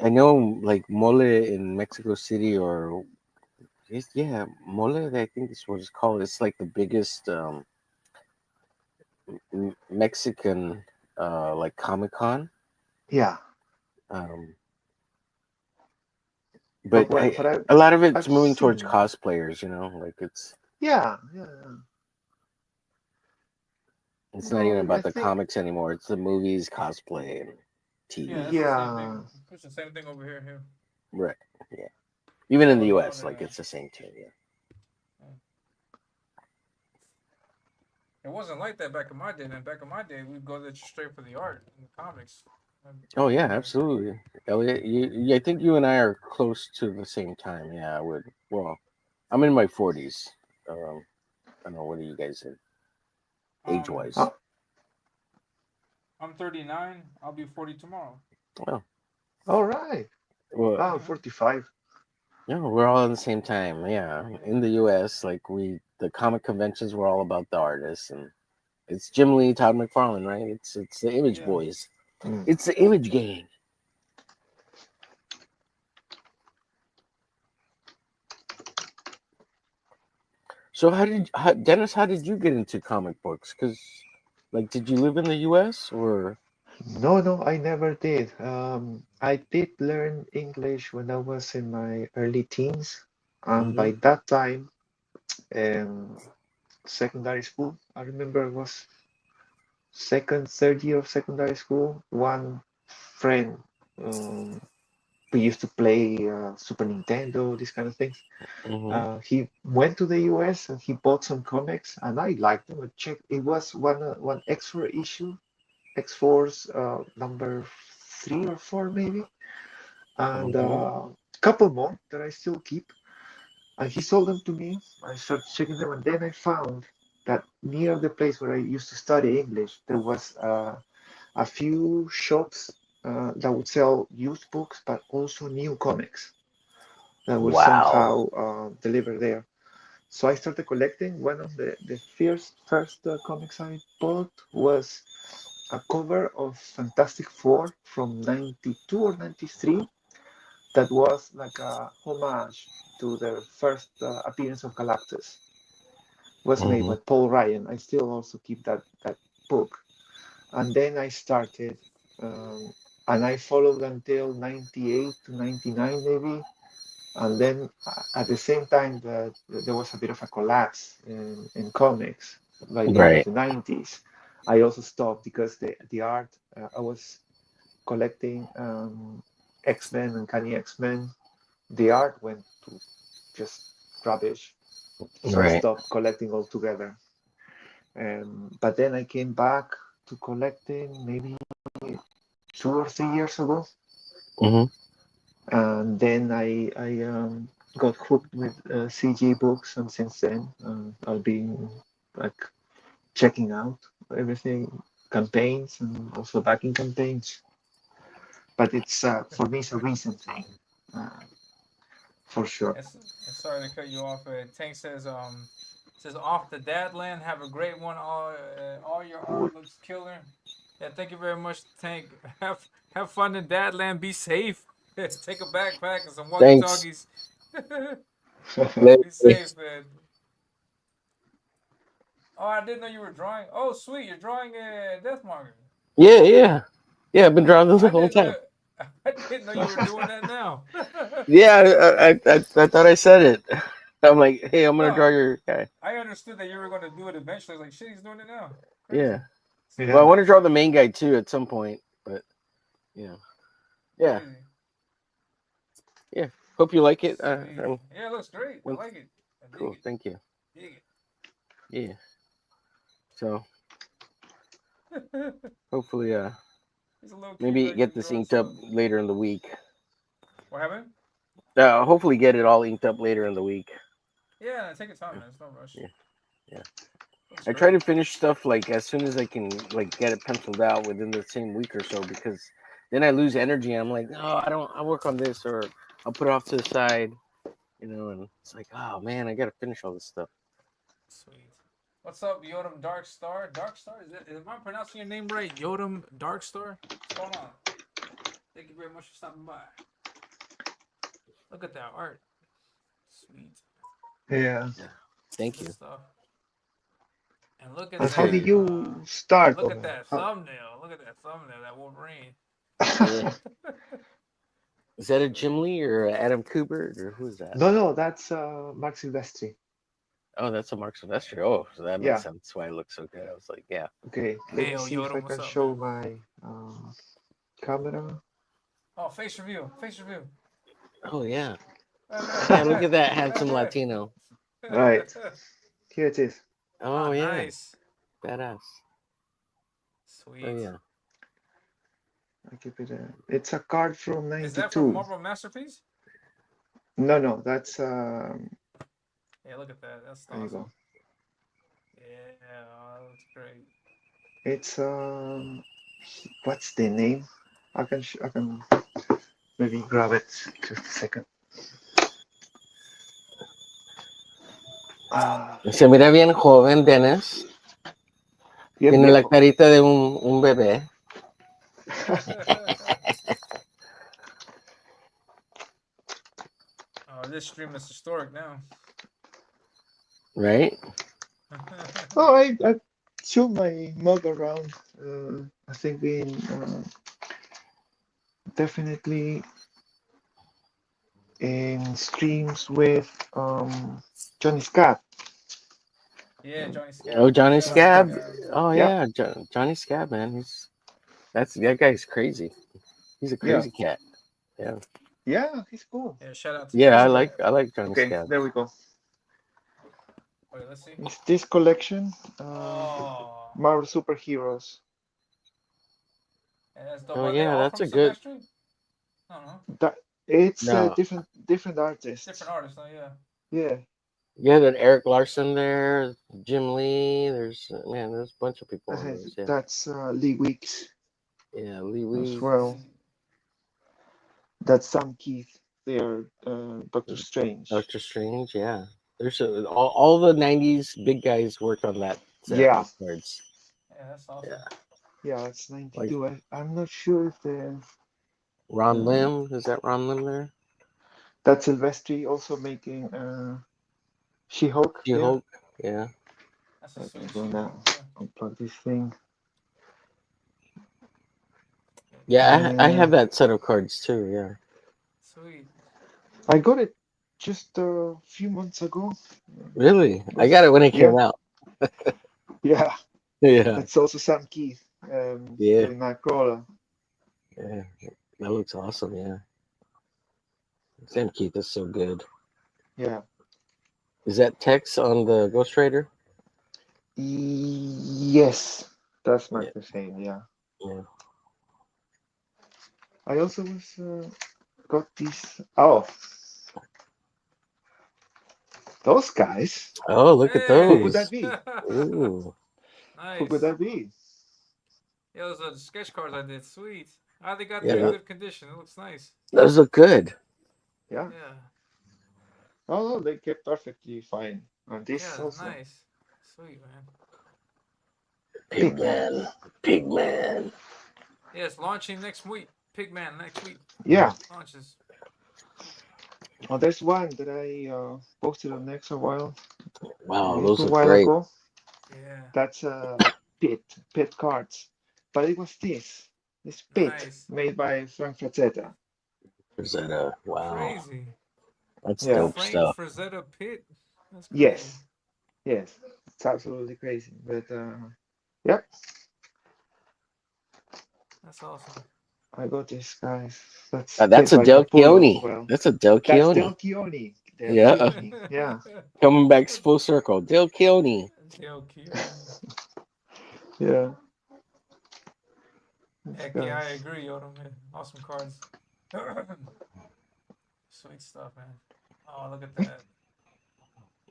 I know like mole in Mexico City or yeah, mole. I think is what it's called. It's like the biggest Mexican like Comic Con. yeah. Um, But but what a lot of it's I've moving towards seen, cosplayers. You know, like yeah, yeah, yeah. it's not even No, I about the think, comics anymore. It's the movies, cosplay, and yeah, TV. that's the same thing. yeah, It's the same thing over here. Right. Yeah. Even in the Going on. U.S., like it's the same too. Yeah. It wasn't like that back in my day. Man, back in my day, we'd go there straight for the art and the comics. Oh yeah, You know, absolutely. Elliot, I think you and I are close to the same time. Yeah, I would. Well, I'm in my 40s. I don't know. What are you guys in age um, wise? uh, I'm 39. I'll be 40 tomorrow. Oh, all right. well, Oh, 45. yeah, we're all at the same time. Yeah, in the U.S., like the comic conventions were all about the artists, and it's Jim Lee, Todd McFarlane, right? It's the Image Yeah. Boys. Mm. It's the Image Gang. So Dennis? How did you get into comic books? Because, like, did you live in the U.S. or? No, no, I never did. I did learn English when I was in my early teens, and Mm-hmm. by that time, um, secondary school, I remember it was second, third year of secondary school. One friend, um, we used to play Super Nintendo, these kind of things. Mm-hmm. He went to the US and he bought some comics, and I liked them. I checked. It was one extra issue, X-Force number 3 or 4 maybe, and Mm-hmm. a couple more that I still keep. And he sold them to me. I started checking them, and then I found that near the place where I used to study English, there was a few shops that would sell used books, but also new comics that were Wow. somehow delivered there. So I started collecting. One of the first comics I bought was a cover of Fantastic Four from 92 or 93 that was like a homage to the first appearance of Galactus. Was made Mm-hmm. by Paul Ryan. I still also keep that book. And then I started. and I followed until 98 to 99 maybe. And then at the same time that there was a bit of a collapse in comics by the end of Right. the 90s, I also stopped because the art, I was collecting X-Men and Uncanny X-Men. The art went to just rubbish. So I Right. stopped collecting altogether. But then I came back to collecting maybe 2 or 3 years ago. Hmm. And then I got hooked with CG books, and since then I've been like checking out everything, campaigns, and also backing campaigns. But it's for me it's a recent thing, uh, for sure. And sorry to cut you off. Tank says off the Dadland. Have a great one. All your art looks killer. Yeah, thank you very much, Tank. Have fun in Dadland. Be safe. Take a backpack and some walkie Thanks. talkies. Later. Be safe, man. Oh, I didn't know you were drawing. Oh, sweet, you're drawing a Deathmonger. Yeah, yeah, yeah. I've been drawing this the I whole didn't know. time. I didn't know you were doing that now. Yeah, I thought I said it. I'm like, hey, I'm gonna No, draw your guy. I understood that you were going to do it eventually. I was like, shit, he's doing it now. Yeah. Crazy. Well, I Yeah. want to draw the main guy too at some point, but yeah, yeah, Crazy. yeah. Hope you like it. Sweet. Yeah, it looks great. I like it. I dig Cool. it. Thank you. Dig Yeah. So it. hopefully, He's a little cute maybe though. You get can this draw inked up stuff. later in the week. What happened? Hopefully get it all inked up later in the week. Yeah, take your time, man. There's no rush. Yeah, yeah. Looks I try to great. finish stuff like as soon as I can, like get it penciled out within the same week or so, because then I lose energy. I'm like, no, I don't. I'll work on this, or I'll put it off to the side, and it's like, oh man, I gotta finish all this stuff. Sweet. What's up, Yodam Darkstar? Darkstar? Am I pronouncing your name right? Yodam Darkstar? What's going on? Thank you very much for stopping by. Look at that art. Sweet. Yeah. Yeah. Thank Good you. stuff. And look at And how that. did you start, Look at Omen? that thumbnail. Look at that thumbnail. That Wolverine. Yeah. Is that a Jim Lee or a Adam Kubert or who's that? No, that's Mark Silvestri. Oh, that's a Mark Sylvester. Oh, so that makes Yeah. sense why it looks so good. I was like, yeah. Okay, let Hey, me yo, see if I Yodam, what's can up, show man? my camera. Oh, face review. Face review. Oh yeah. Go Damn, look ahead. at that Go ahead. handsome Go ahead. Latino. Right, here it is. Oh yeah. Nice. Badass. Sweet. Oh yeah. I keep it. It's a card from Is that from '92. Marvel Masterpiece? No, that's Yeah, look at that. That's there you go. awesome. Yeah, oh, that's great. It's what's the name? I can maybe grab it. Just a second. Ah, Se mira bien joven, Dennis. bien Tiene la viejo. carita de un bebé. Oh, this stream is historic now. Right? Oh, I show my mug around. I think in definitely in streams with Johnny Scott. Yeah, Johnny Oh, Scab. Johnny Shout out Johnny Scab. Scab. Oh Yeah, yeah, Johnny Scab, man. That guy's crazy. He's a yeah, crazy cat. Yeah. yeah. He's cool. Yeah, shout out to Yeah, Johnny I Scab. like Johnny Okay, Scab. there we go. Wait, let's see. It's this collection, Oh, Marvel superheroes. and that's dope. Oh Are they yeah, all that's from a good. Silvestri? I don't know. That it's No. different artists. Different artists, though. Yeah. Yeah, Yeah, that Eric Larson there, Jim Lee. There's a bunch of people I on think those. Yeah, that's Lee Weeks yeah, Lee as Weeks, well. That's Sam Keith. They're Doctor Strange. Doctor Strange. Yeah, all the '90s big guys worked on that set Yeah, of cards. Yeah, that's awesome. Yeah, yeah, it's like 92. I'm not sure if the Ron uh, Lim. Is that Ron Lim there? that's Silvestri also making She-Hulk She there. Hulk. Yeah. That's a I'm sweet gonna She-Hulk. Yeah. unplug this thing. Yeah, Yeah, I have Uh, that set of cards too. Yeah. Sweet. I got it just a few months ago. Really? I But got it when it yeah, came out. yeah, Yeah. it's also Sam Keith Yeah. doing Nightcrawler. Yeah. That looks awesome. Yeah. Sam Keith is so good. Yeah. Is that Tex on the Ghost Rider? Yes, that's Yeah. not the same. Yeah. Yeah. I also was got these. Oh, those guys. Oh, look at Who could Hey. that those. be? Ooh. Who could Nice. that be? Yeah, those are the sketch cards I did. Sweet. Ah, they got Yeah. that in Yeah, good condition. It looks nice. Those look good. yeah. Yeah. Oh, no, they kept perfectly fine. And this Yeah, also. nice. Sweet, man. Pigman. Pigman. Pigman. Yeah, it's launching next week. Pigman next week. Yeah. Launches. Oh, there's one that I posted on X a Wow, those little look while great. ago. Yeah. That's pit cards. But it was this pit Nice. made by Frank Frazetta. Rosetta. Wow. Crazy. That's Yeah. dope Frank stuff. Frazetta Pit. That's crazy. Yes. Yes. It's absolutely crazy. But yep, That's awesome. I got this guys. That's That's made a by Del Capullo as Chione. well. That's a Del That's Chione. Del Chione. Del Yeah. Chione. Yeah. Coming back full circle. Del Chione. Dale Keone. Yeah. These Heck yeah, I guys. agree, Yoda, man. Awesome cards. Sweet stuff, man. Oh, look at that.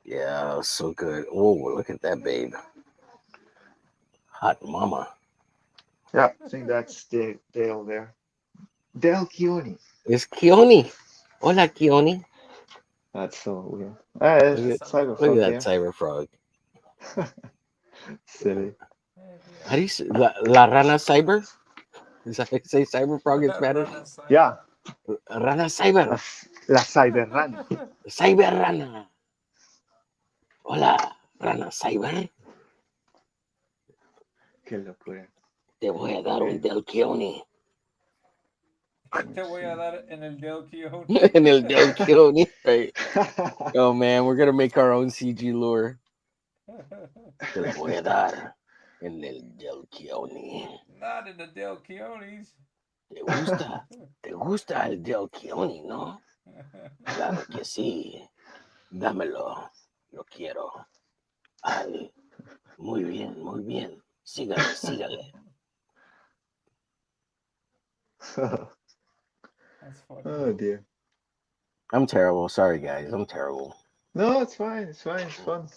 Yeah, so good. Oh, look at that babe. Hot mama. Yeah, I think that's Dale there. Del Chione. It's Chione. Hola, Chione. That's so weird. Ah, Look That's at so look Cyberfrog at that there. cyber frog. Silly. Heck How do yeah. you say La Rana Cyber? Is that how you say cyber frog in Spanish? Run Yeah, cyber. Rana Cyber. la Cyberrana. Cyber Rana. Hola, Rana Cyber. Qué locura. Te voy a dar un Del Chione. Te voy a dar en el Del Keone. En el Del Chione. Right. Oh man, we're gonna make our own CG lure. Te la voy a dar en el Del Chione. Not in the Del Keones. ¿Te gusta? ¿Te gusta el Del Chione, no? Claro que sí. Dámelo. Lo quiero. Ay, muy bien, muy bien. Sígale, sígale. That's funny. Oh dear. I'm terrible. Sorry, guys. I'm terrible. No, it's fine. It's fine. It's fun.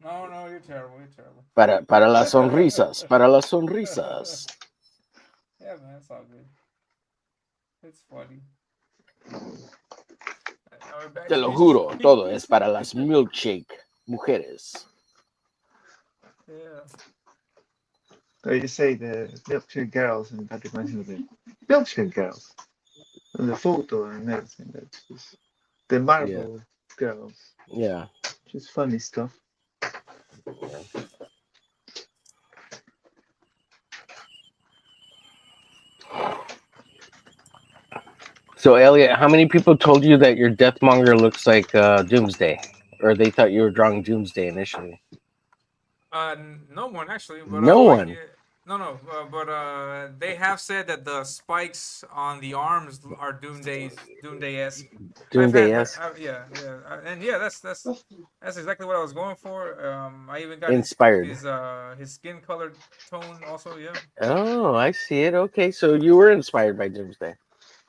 No, no, you're terrible. You're terrible. Para las sonrisas. Para las sonrisas. Yeah, man, it's all good. It's funny. Now we're Te lo backstage. juro. Todo es para las milkshake mujeres. Yeah. So you say the milkshake girls, and that reminds me of the milkshake girls. And the photo and everything. That's just the Marvel girls. Yeah. Just funny stuff. So, Elliot, how many people told you that your Deathmonger looks like Doomsday? Or they thought you were drawing Doomsday initially? No one actually, but No one. yeah, no, but they have said that the spikes on the arms are Doomday-esque. Doomsday-esque. Yeah, and yeah, that's exactly what I was going for. I even got Inspired. his skin color tone also. Yeah, Oh, I see it. Okay, so you were inspired by Doomsday.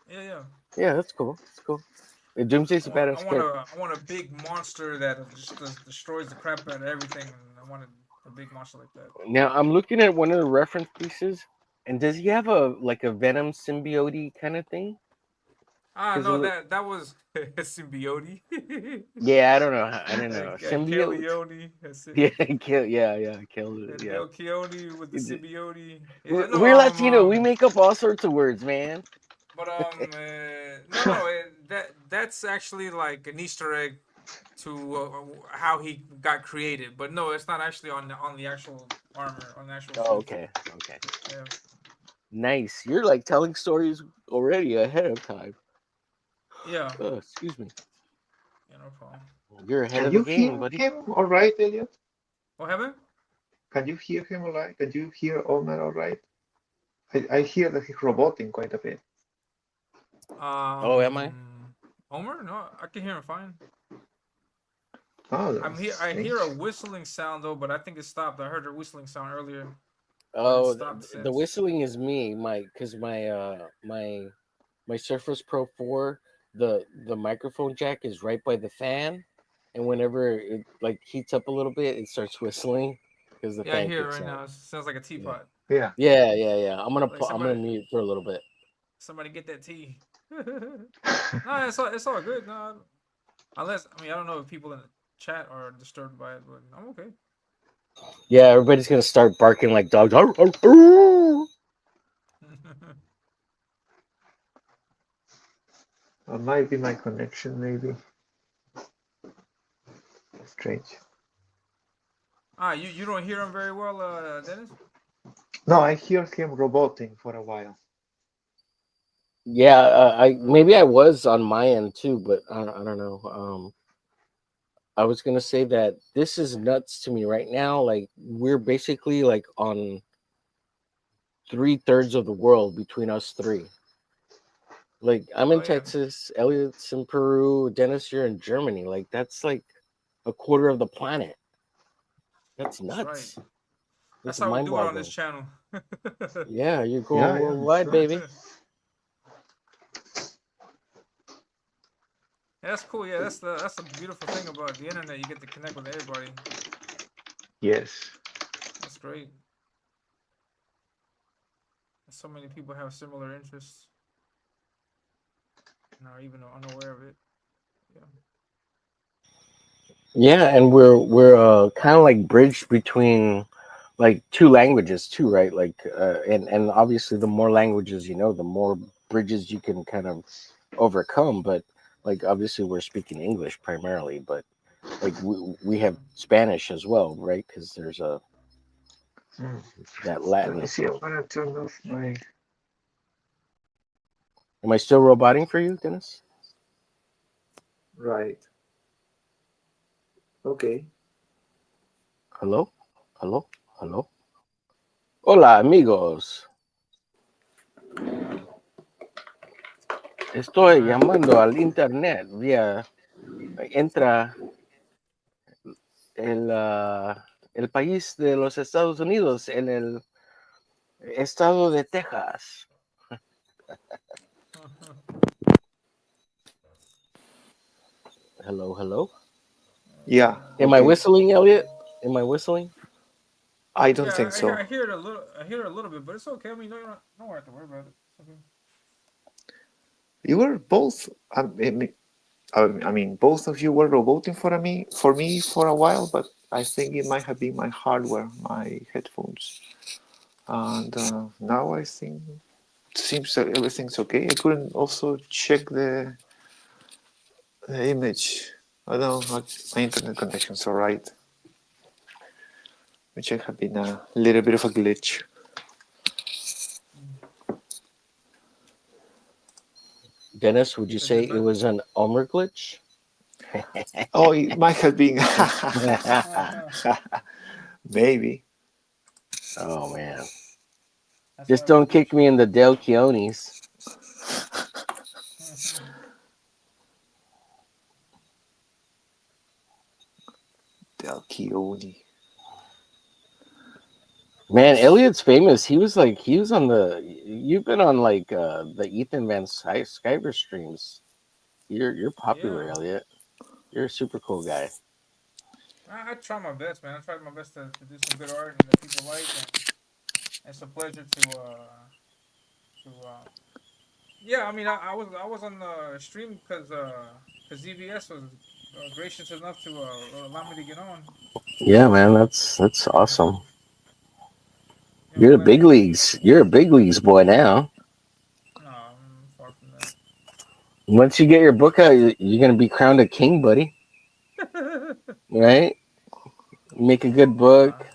yeah. Yeah, that's cool. That's cool. Doomsday's a badass character. I want a big monster that just destroys the crap out of everything, and I wanted a big monster like that. Now I'm looking at one of the reference pieces, and does he have a Venom symbiote kind of thing? No, that was symbiote. Yeah, I don't know. I don't know. Symbiote. Yeah, I killed it. Yeah. Del Keone with the symbiote. We're Latino. We make up all sorts of words, man. But that's actually like an Easter egg to how he got created. But no, it's not actually on the actual armor, on the actual. Oh, suit. okay. Yeah. Nice. You're like telling stories already ahead of time. Yeah. Oh, excuse me. Yeah, no problem. You're ahead Can of the you game, hear buddy. him all right, Elliot? What happened? Can you hear him all right? Can you hear Omar all right? I hear that he's roboting quite a bit. Oh, am I? Homer? No, I can hear him fine. Oh, I'm that's here. I strange. hear a whistling sound though, but I think it stopped. I heard a whistling sound earlier, but it Oh, stopped the since. whistling is me, because my Surface Pro 4, the microphone jack is right by the fan, and whenever it like heats up a little bit, it starts whistling because the Yeah, I fan hear it kicks right on. now. It sounds like a Yeah, teapot. Yeah. yeah. Like I'm gonna mute for a little bit. somebody get that tea. No, it's all good. No, unless I don't know if people in the chat are disturbed by it, but I'm okay. Yeah, everybody's gonna start barking like dogs. Arr, arr, arr. It might be my connection, maybe. Strange. You don't hear him very well, Dennis. No, I hear him roboting for a while. Yeah, I maybe I was on my end too, but I don't know. I was gonna say that this is nuts to me right now. Like we're basically like on 3/3 of the world between us three. Like I'm Oh in yeah, Texas, Elliot's in Peru, Dennis, you're in Germany. Like that's like a quarter of the planet. That's that's right. nuts. That's That's how we do it on this mind-boggling. channel. Yeah, you're going Yeah, that's worldwide, right. baby. That's cool. Yeah, that's the beautiful thing about the internet. You get to connect with everybody. Yes. That's great. So many people have similar interests and are even unaware of it. Yeah. Yeah, and we're kind of like bridged between like two languages too, right? Like and obviously the more languages you know, the more bridges you can kind of overcome. But like obviously we're speaking English primarily, but like we have Spanish as well, right? Because there's a that Let me Latin. see. I'm gonna turn off my. Am I still roboting for you, Dennis? Right. Okay. Hello, hello, hello. Hola, amigos. Estoy Man. llamando al internet vía entra el, el país de los Estados Unidos en el estado de Texas. Hello, hello. Yeah. Am I Okay. whistling, Elliot? Am I whistling? I don't Yeah, think I hear so. I hear it a little. I hear it a little bit, but it's okay. No, you don't have to worry about it. It's okay. You were both. I mean, both of you were roboting for me for a while, but I think it might have been my hardware, my headphones, and now I think it seems that everything's okay. I couldn't also check the image. I don't know, my internet connection's all right, which have been a little bit of a glitch. Dennis, would you Is say it it better? was an Omer glitch? Oh, it might have been. Maybe. Oh man. That's Just why we don't get kick me you. in the Del Keonis. Del Chioni. Man, Elliot's famous. He was on the. You've been on like the Ethan Van Skyver streams. You're popular, Yeah, Elliot. You're a super cool guy. I try my best, man. I try my best to do some good art and that people like, and it's a pleasure to. Yeah, I was on the stream because ZVS was gracious enough to allow me to get on. Yeah, man, that's awesome. Yeah, I'm You're the glad big I could. leagues. You're a big leagues boy now. No, I'm far from that. Once you get your book out, you're gonna be crowned a king, buddy. Right? Make a good book. uh,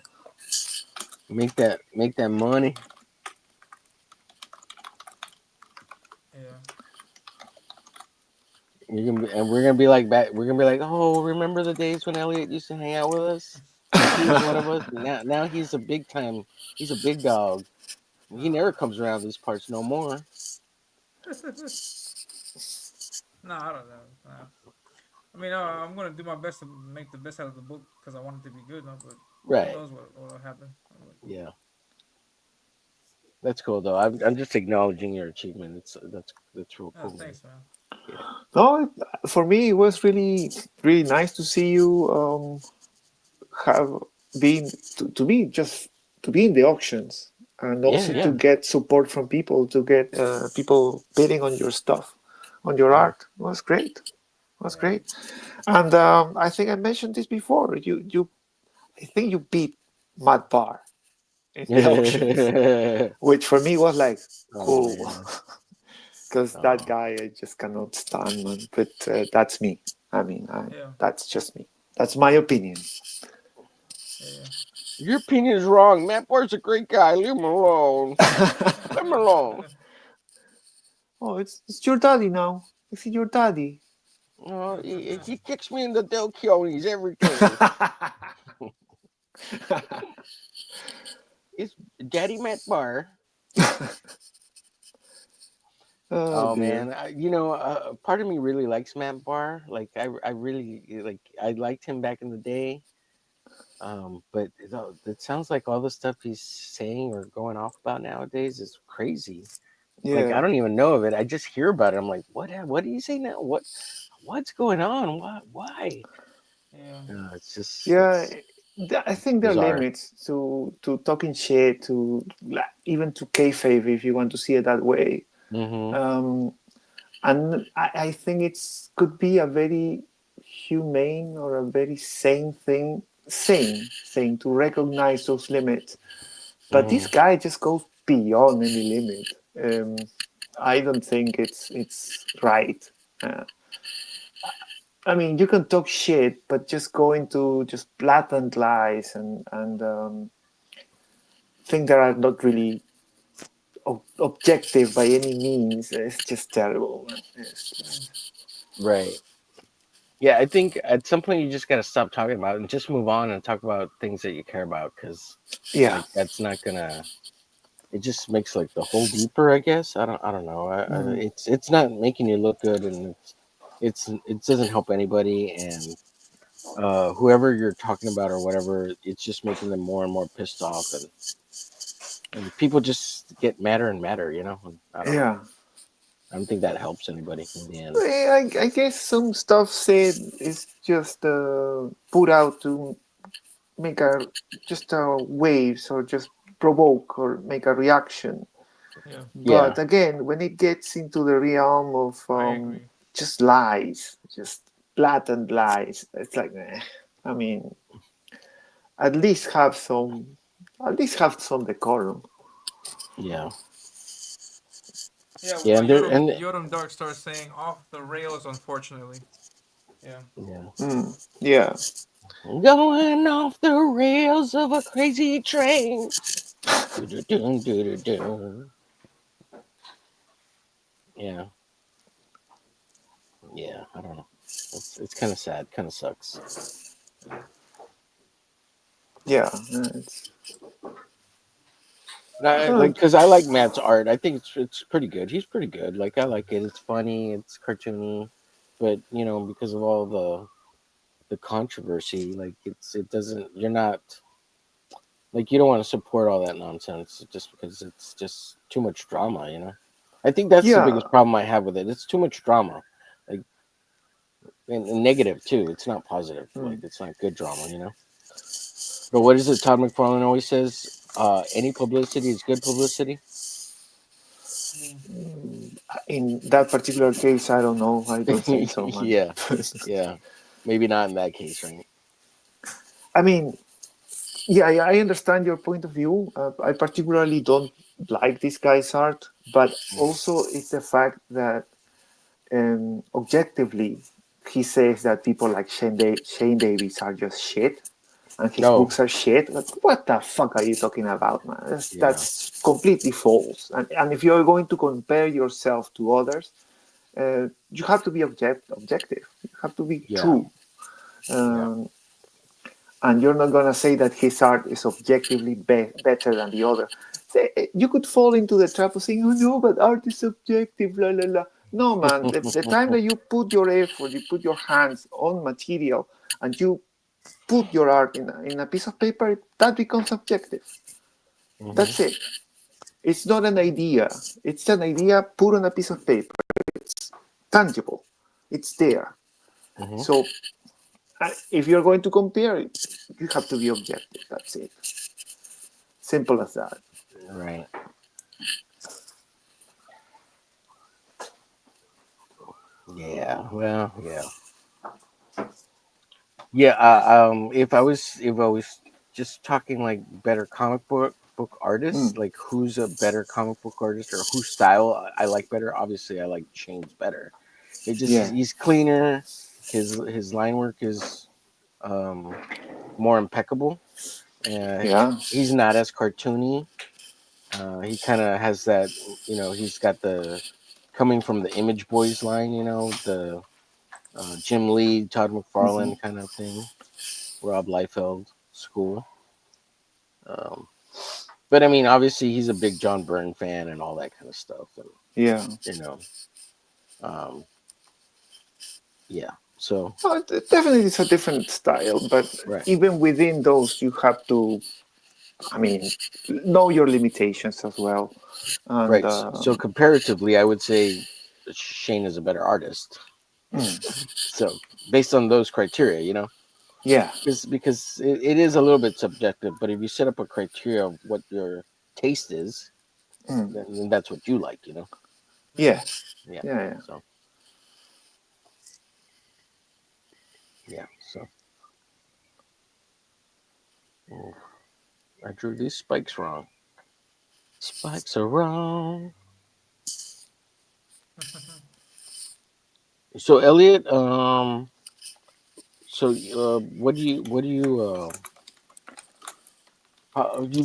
Make that money. Yeah. And we're gonna be like back. We're gonna be like, oh, remember the days when Elliot used to hang out with us? He was one of us. Now he's a big time. He's a big dog. He never comes around these parts no more. No, I don't know. Nah. I mean, I'm gonna do my best to make the best out of the book because I want it to be good. No, but who Right. knows what will happen? Yeah. That's cool though. I'm just acknowledging your achievement. That's real Oh, cool, man. thanks, man. Yeah. No, for me, it was really nice to see you have been to be just to be in the auctions and Yeah. also to Yeah. Yeah, get support from people, to get people bidding on your stuff, on your Yeah. art. It was great. It was yeah, great. And I think I mentioned this before. I think you beat Matt Barr in the auctions, which for me was like Oh cool, man. because that Oh. guy I just cannot stand, man. But that's me. I mean, yeah, that's just me. That's my opinion. yeah. Your opinion is wrong. Matt Barr's a great guy. Leave him alone. Leave him alone. Oh, it's your daddy now. Is it your daddy? Oh, he kicks me in the Del Keonis every game. It's Daddy Matt Barr. Oh Oh dear. man, part of me really likes Matt Barr. Like I really like. I liked him back in the day. But it sounds like all the stuff he's saying or going off about nowadays is crazy. Like I Yeah. don't even know of it. I just hear about it. I'm like, what do you say now? What's going on? Why? Yeah. It's just Yeah. it's I think there are bizarre. limits to talking shit, to even to kayfabe, if you want to see it that way. Mm-hmm. Um, and I think it's could be a very humane or a very sane thing to recognize those limits. But this Mm-hmm. guy just goes beyond any limit. I don't think it's right. Uh, I mean, you can talk shit, but just go into just blatant lies and things that are not really objective by any means. It's just terrible. Man. It's Mm. just, Right. Yeah, I think at some point you just got to stop talking about it and just move on and talk about things that you care about because, yeah. like, that's not gonna. It just makes like the hole deeper, I guess. I don't know. Mm. It's not making you look good, and it doesn't help anybody. And whoever you're talking about or whatever, it's just making them more and more pissed off, and people just get madder and madder. And I don't know. Yeah. I don't think that helps anybody in the end. I guess some stuff said is just put out to make a just waves or just provoke or make a reaction. Yeah. But Yeah. again, when it gets into the realm of I agree. just lies, just blatant lies, it's like, I mean, at least have some, at least have some decorum. Yeah. Yeah. Yeah. And Yodam Dark starts saying off the rails. Unfortunately. Yeah. yeah. Yeah. Going off the rails of a crazy train. Do-do-dun, do-do-dun. Yeah, yeah. I don't know. It's kind of sad. Kind of sucks. Yeah. Yeah. Like, because I like Matt's art. I think it's pretty good. He's pretty good. Like, I like it. It's funny. It's cartoony, but because of all the controversy, like it doesn't. You're not like you don't want to support all that nonsense just because it's just too much drama. I think that's the Yeah. biggest problem I have with it. It's too much drama, like and negative too. It's not positive. Like Mm. it's not good drama. But what is it? Todd McFarlane always says, any publicity is good publicity. Mm. In that particular case, I don't know. I don't think so, man. Yeah, yeah. Maybe not in that case, right? I mean, yeah, I understand your point of view. I particularly don't like this guy's art, but also it's the fact that objectively, he says that people like Shane Davis are just shit. and his No. books are shit. Like, what the fuck are you talking about, man? Yeah. That's completely false. And if you're going to compare yourself to others, you have to be objective. You have to be Yeah. true. And you're not gonna say that his art is objectively better than the other. You could fall into the trap of saying, "Oh no, but art is subjective." La la la. No, man. The time that you put your effort, you put your hands on material, and you put your art in a piece of paper, that becomes objective. That's it. It's not an idea. It's an idea put on a piece of paper. It's tangible. It's there. Mhm. So if you're going to compare it, you have to be objective. That's it. Simple as that. Right. Yeah. Well. Yeah. Yeah. If I was just talking like better comic book artists, like who's a better comic book artist or whose style I like better. Obviously, I like Shane's better. Yeah. He's cleaner. His line work is more impeccable. Yeah. He's not as cartoony. He kind of has that, he's got the coming from the Image Boys line, the Jim Lee, Todd Mm-hmm. McFarlane kind of thing, Rob Liefeld school. Um, but I mean, obviously, he's a big John Byrne fan and all that kind of stuff. And, Yeah. um, yeah. So, Well, definitely it's a different style, but right. even within those, you have to, I mean, know your limitations as well. And Right. So comparatively, I would say Shane is a better artist. So based on those criteria, yeah. because it is a little bit subjective, but if you set up a criteria of what your taste is, then that's what you like, Yeah. Yeah. Yeah. So yeah. So oh, I drew these spikes wrong. Spikes are wrong. So Elliot, so you've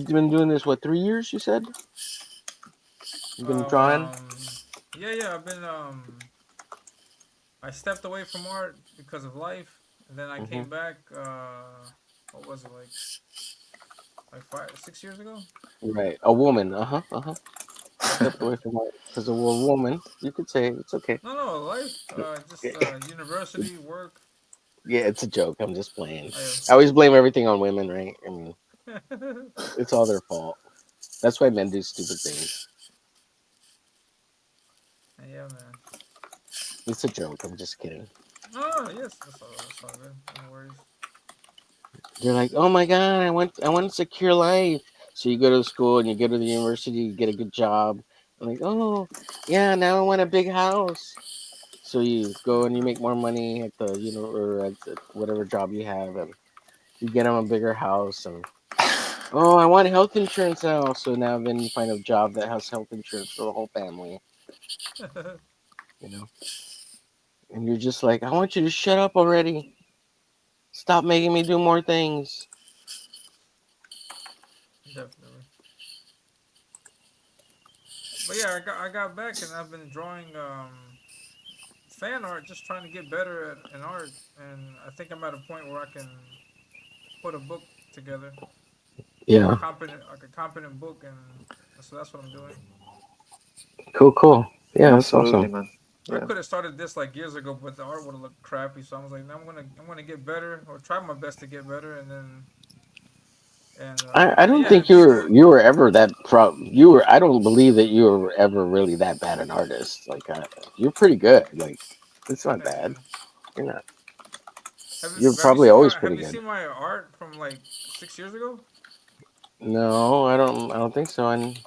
been doing this, what, 3 years, you said? You've been drawing? Yeah, I've been I stepped away from art because of life, and then I came back. What was it like 5, 6 years ago? Right. A woman. Stepped away from art because of a woman. You could say it's okay. No, life. Just Yeah, university, work. yeah, it's a joke. I'm just playing. I I always blame everything on women, right? I mean, am. it's all their fault. That's why men do stupid things. Yeah, man. It's a joke. I'm just kidding. Oh, yes, that's all good. No worries. They're like, oh my god, I want a secure life. So you go to school and you go to the university, you get a good job. I'm like, oh yeah, now I want a big house. So you go and you make more money at the, or at whatever job you have, and you get them a bigger house. And oh, I want health insurance now. So now then you find a job that has health insurance for the whole family, you know. And you're just like, I want you to shut up already. Stop making me do more things. Definitely. But yeah, I got back and I've been drawing fan art, just trying to get better at in art, and I think I'm at a point where I can put a book together, Yeah. like a competent book, and so that's what I'm doing. Cool. Yeah, that's Absolutely, awesome. man. I Yeah. could have started this like years ago, but the art would have looked crappy. So I was like, no, I'm gonna get better, or try my best to get better, and then I don't yeah, think you were ever that I don't believe that you were ever really that bad an artist. Like you're pretty good. Like it's not thank bad. you. You're not. Have You're you probably seen always my pretty good. art from like 6 years ago? No, I don't. I don't think so. And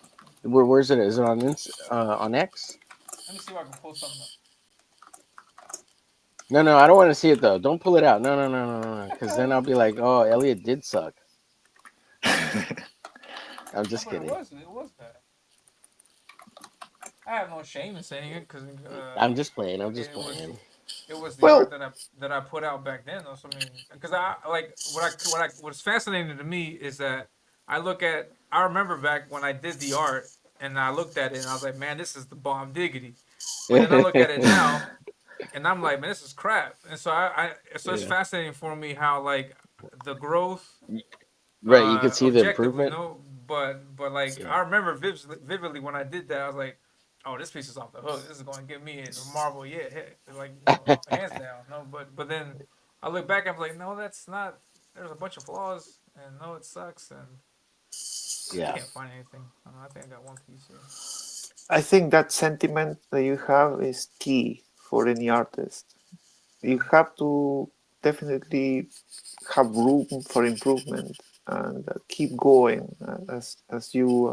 where's it? Is it on on X? Let me see if I can pull something up. No. I don't want to see it though. Don't pull it out. No. Because then I'll be like, oh, Elliot did suck. I'm just But kidding. it was bad. I have no shame in saying it because I'm just playing. I'm it just playing. It was the art Well, that I put out back then. Though. So, I mean, because I like what's fascinating to me is that I remember back when I did the art and I looked at it and I was like, man, this is the bomb diggity. But then I look at it now and I'm like, man, this is crap. And so so it's Yeah. fascinating for me how like the growth, Right, you can see the objectively, improvement. no, but like Yeah. I remember vividly when I did that, I was like, oh, this piece is off the hook. This is going to get me a Marvel, yeah, like hands down. No, but then I look back, I'm like, no, that's not. There's a bunch of flaws, and no, it sucks, and I Yeah. can't find anything. I don't know, I think I got one piece here. I think that sentiment that you have is key for any artist. You have to definitely have room for improvement and keep going as you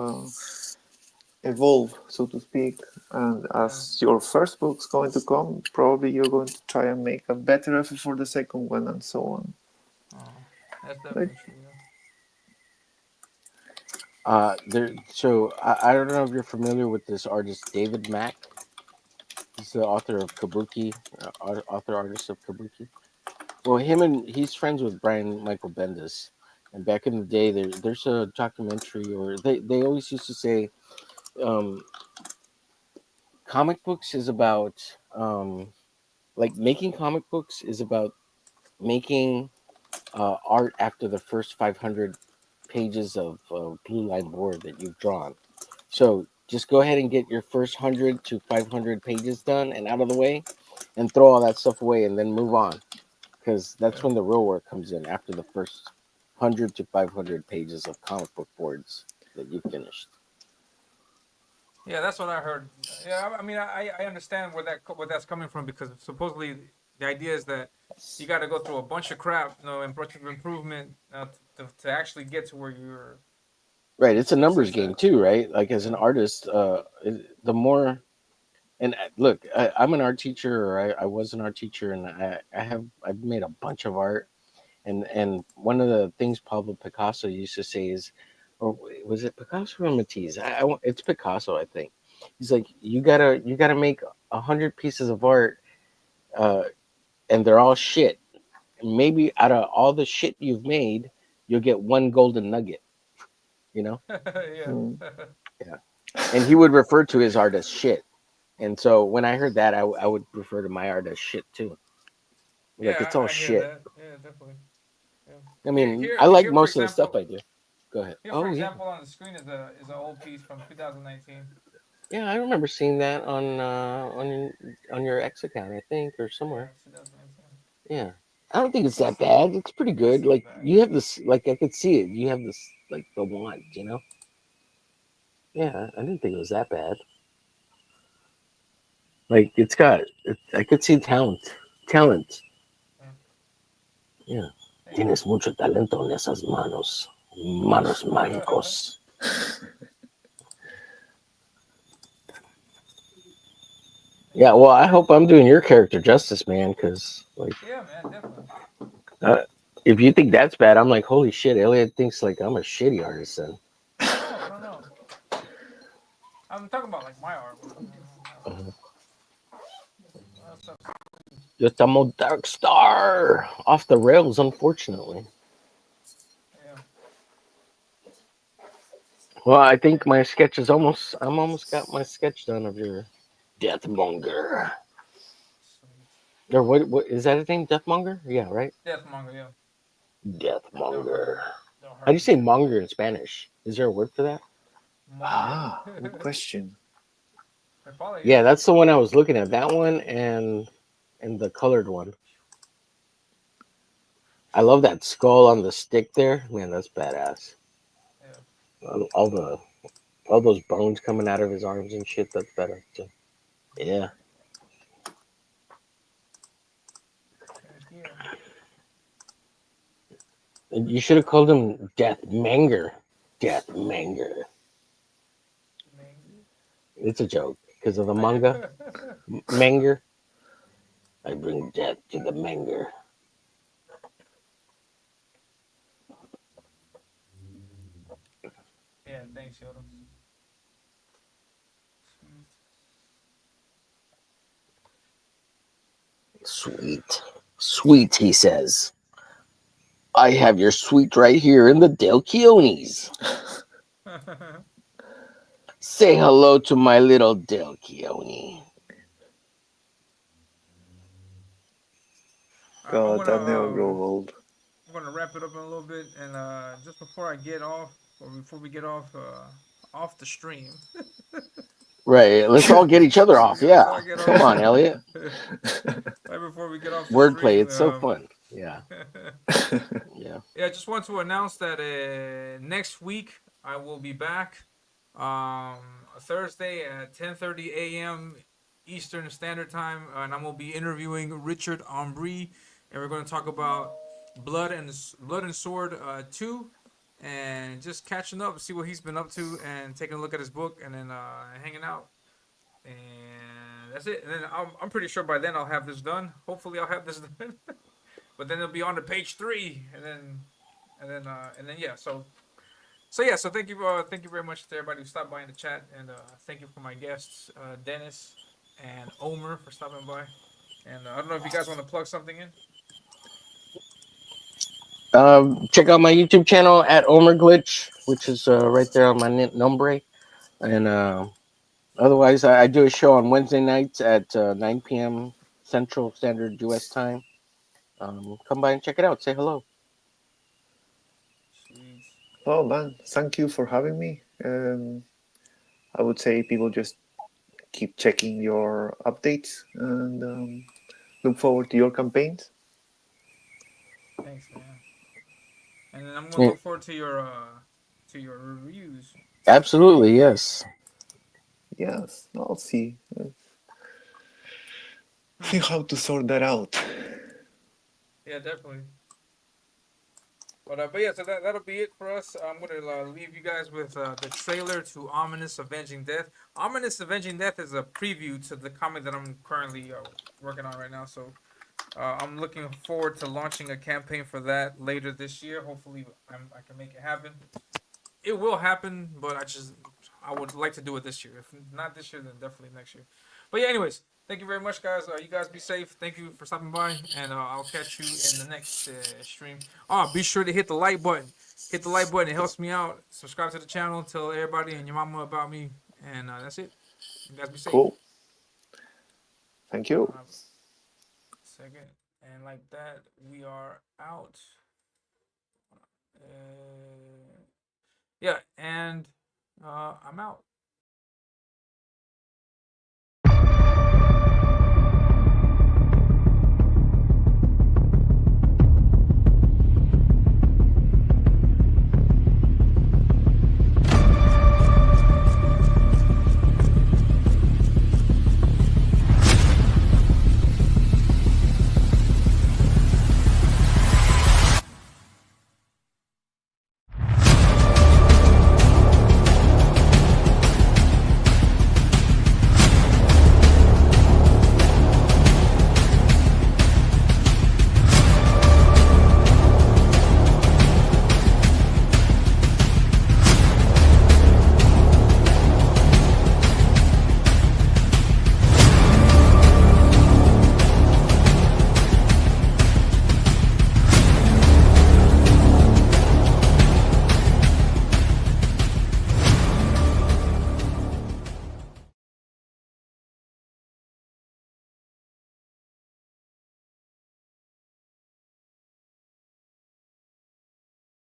evolve, so to speak. And Yeah, as your first book's going to come, probably you're going to try and make a better effort for the second one, and so on. that's But definitely true. Yeah. So I don't know if you're familiar with this artist David Mack. He's the author of Kabuki, author artist of Kabuki. Well, he's friends with Brian Michael Bendis, and back in the day, there's a documentary, or they always used to say, um, comic books is about like making comic books is about making art after the first 500 pages of blue line board that you've drawn. So just go ahead and get your first 100 to 500 pages done and out of the way, and throw all that stuff away, and then move on, because that's Yeah. when the real work comes in after the first 100 to 500 pages of comic book boards that you finished. Yeah, that's what I heard. Yeah, I mean, I understand where that's coming from because supposedly the idea is that you got to go through a bunch of crap, and bunch of improvement to actually get to where Right, your it's a numbers success game at. too, right? Like as an Yeah, artist, the more, and look, I'm an art teacher, or I was an art teacher, and I've made a bunch of art, and one of the things Pablo Picasso used to say is, or was it Picasso or Matisse? It's Picasso, I think. He's like, you gotta make 100 pieces of art, uh, and they're all shit. Maybe out of all the shit you've made, you'll get one golden nugget. You know? yeah, mm, Yeah. And he would refer to his art as shit. And so when I heard that, I would refer to my art as shit too. Like yeah. it's all I hear shit. that. Yeah, definitely. Yeah. I Here, mean, I here, like here. For most of the stuff example, I do. Go ahead. here for Oh yeah, example on the screen is an old piece from 2019. yeah. I remember seeing that on your X account, I think, or Yeah, somewhere. 2019. Yeah. I don't think it's that bad. It's pretty good. It's not Like bad. you have this, like I could see it. You have this, like the want, you know. Yeah, I didn't think it was that bad. Like I could see talent. Yeah. Yeah. Thank you. Tienes mucho talento en esas manos, manos mágicos. Yeah, well, I hope I'm doing your character justice, man. Because like, Yeah, man, definitely. uh, if you think that's bad, I'm like, holy shit, Elliot thinks like I'm a shitty artist. Then No, no, no. I'm talking about like my artwork. uh, That stuff's just I'm a dark star off the rails, unfortunately. yeah. Well, I think my sketch is I'm almost got my sketch done of your Deathmonger. Sweet. Or what is that his name? Deathmonger? Yeah, right. Death manga, yeah. Never heard of Deathmonger. it. Never How do heard you of it. say monger in Spanish? Is there a word for that? Monger. ah, good question. There probably Yeah, is. that's the one I was looking at. That one and the colored one. I love that skull on the stick there. Man, that's badass. Yeah. All the all those bones coming out of his arms and shit. That's better too. Yeah. Thank you. And you should have called him Deathmanger. Deathmanger. Mango. It's a joke because of the manga. Manger. I bring death to the manger. Yeah, thanks, Yoda. Sweet. Sweet. Sweet, he says. I have your sweet right here in the Del Keonis. Say hello to my little Del Keone. I'm God, gonna I never grow old. wrap it up in a little bit, and just before I get off, or before we get off the stream, Right. Let's all get each other off. let's Yeah. all get Come off. on, Elliot. Right before we get off the Wordplay. stream, It's so fun. Yeah. Yeah. yeah, I just want to announce that next week I will be back. Thursday at 10:30 a.m. Eastern Standard Time, and I'm gonna be interviewing Richard Ambry, and we're gonna talk about Blood and Sword 2, and just catching up, see what he's been up to, and taking a look at his book, and then hanging out, and that's it. And then I'm pretty sure by then I'll have this done. Hopefully I'll have this done, but then it'll be on to page 3, and then yeah. So thank you very much to everybody who stopped by in the chat, and thank you for my guests, Dennis and Omer, for stopping by. And I don't know if you guys want to plug something in. Check out my YouTube channel at Omer Glitch, which is right there on my number. And otherwise, I do a show on Wednesday nights at 9 p.m. Central Standard U.S. time. Come by and check it out. Say hello. Sweet. Oh man, thank you for having me. I would say people just keep checking your updates and look forward to your campaigns. Thanks, man. And then I'm gonna look forward to your reviews. Absolutely, yes. Yes, I'll see. See how to sort that out. Yeah, definitely. But yeah, so that'll be it for us. I'm gonna leave you guys with the trailer to Ominus Avenging Death. Ominus Avenging Death is a preview to the comic that I'm currently working on right now. So I'm looking forward to launching a campaign for that later this year. Hopefully, I can make it happen. It will happen, but I would like to do it this year. If not this year, then definitely next year. But yeah, anyways, thank you very much, guys. You guys be safe. Thank you for stopping by, and I'll catch you in the next stream. Be sure to hit the like button. Hit the like button. It helps me out. Subscribe to the channel. Tell everybody and your mama about me. And that's it. You guys be safe. Cool. Thank you. Second. And like that, we are out. Yeah, and I'm out.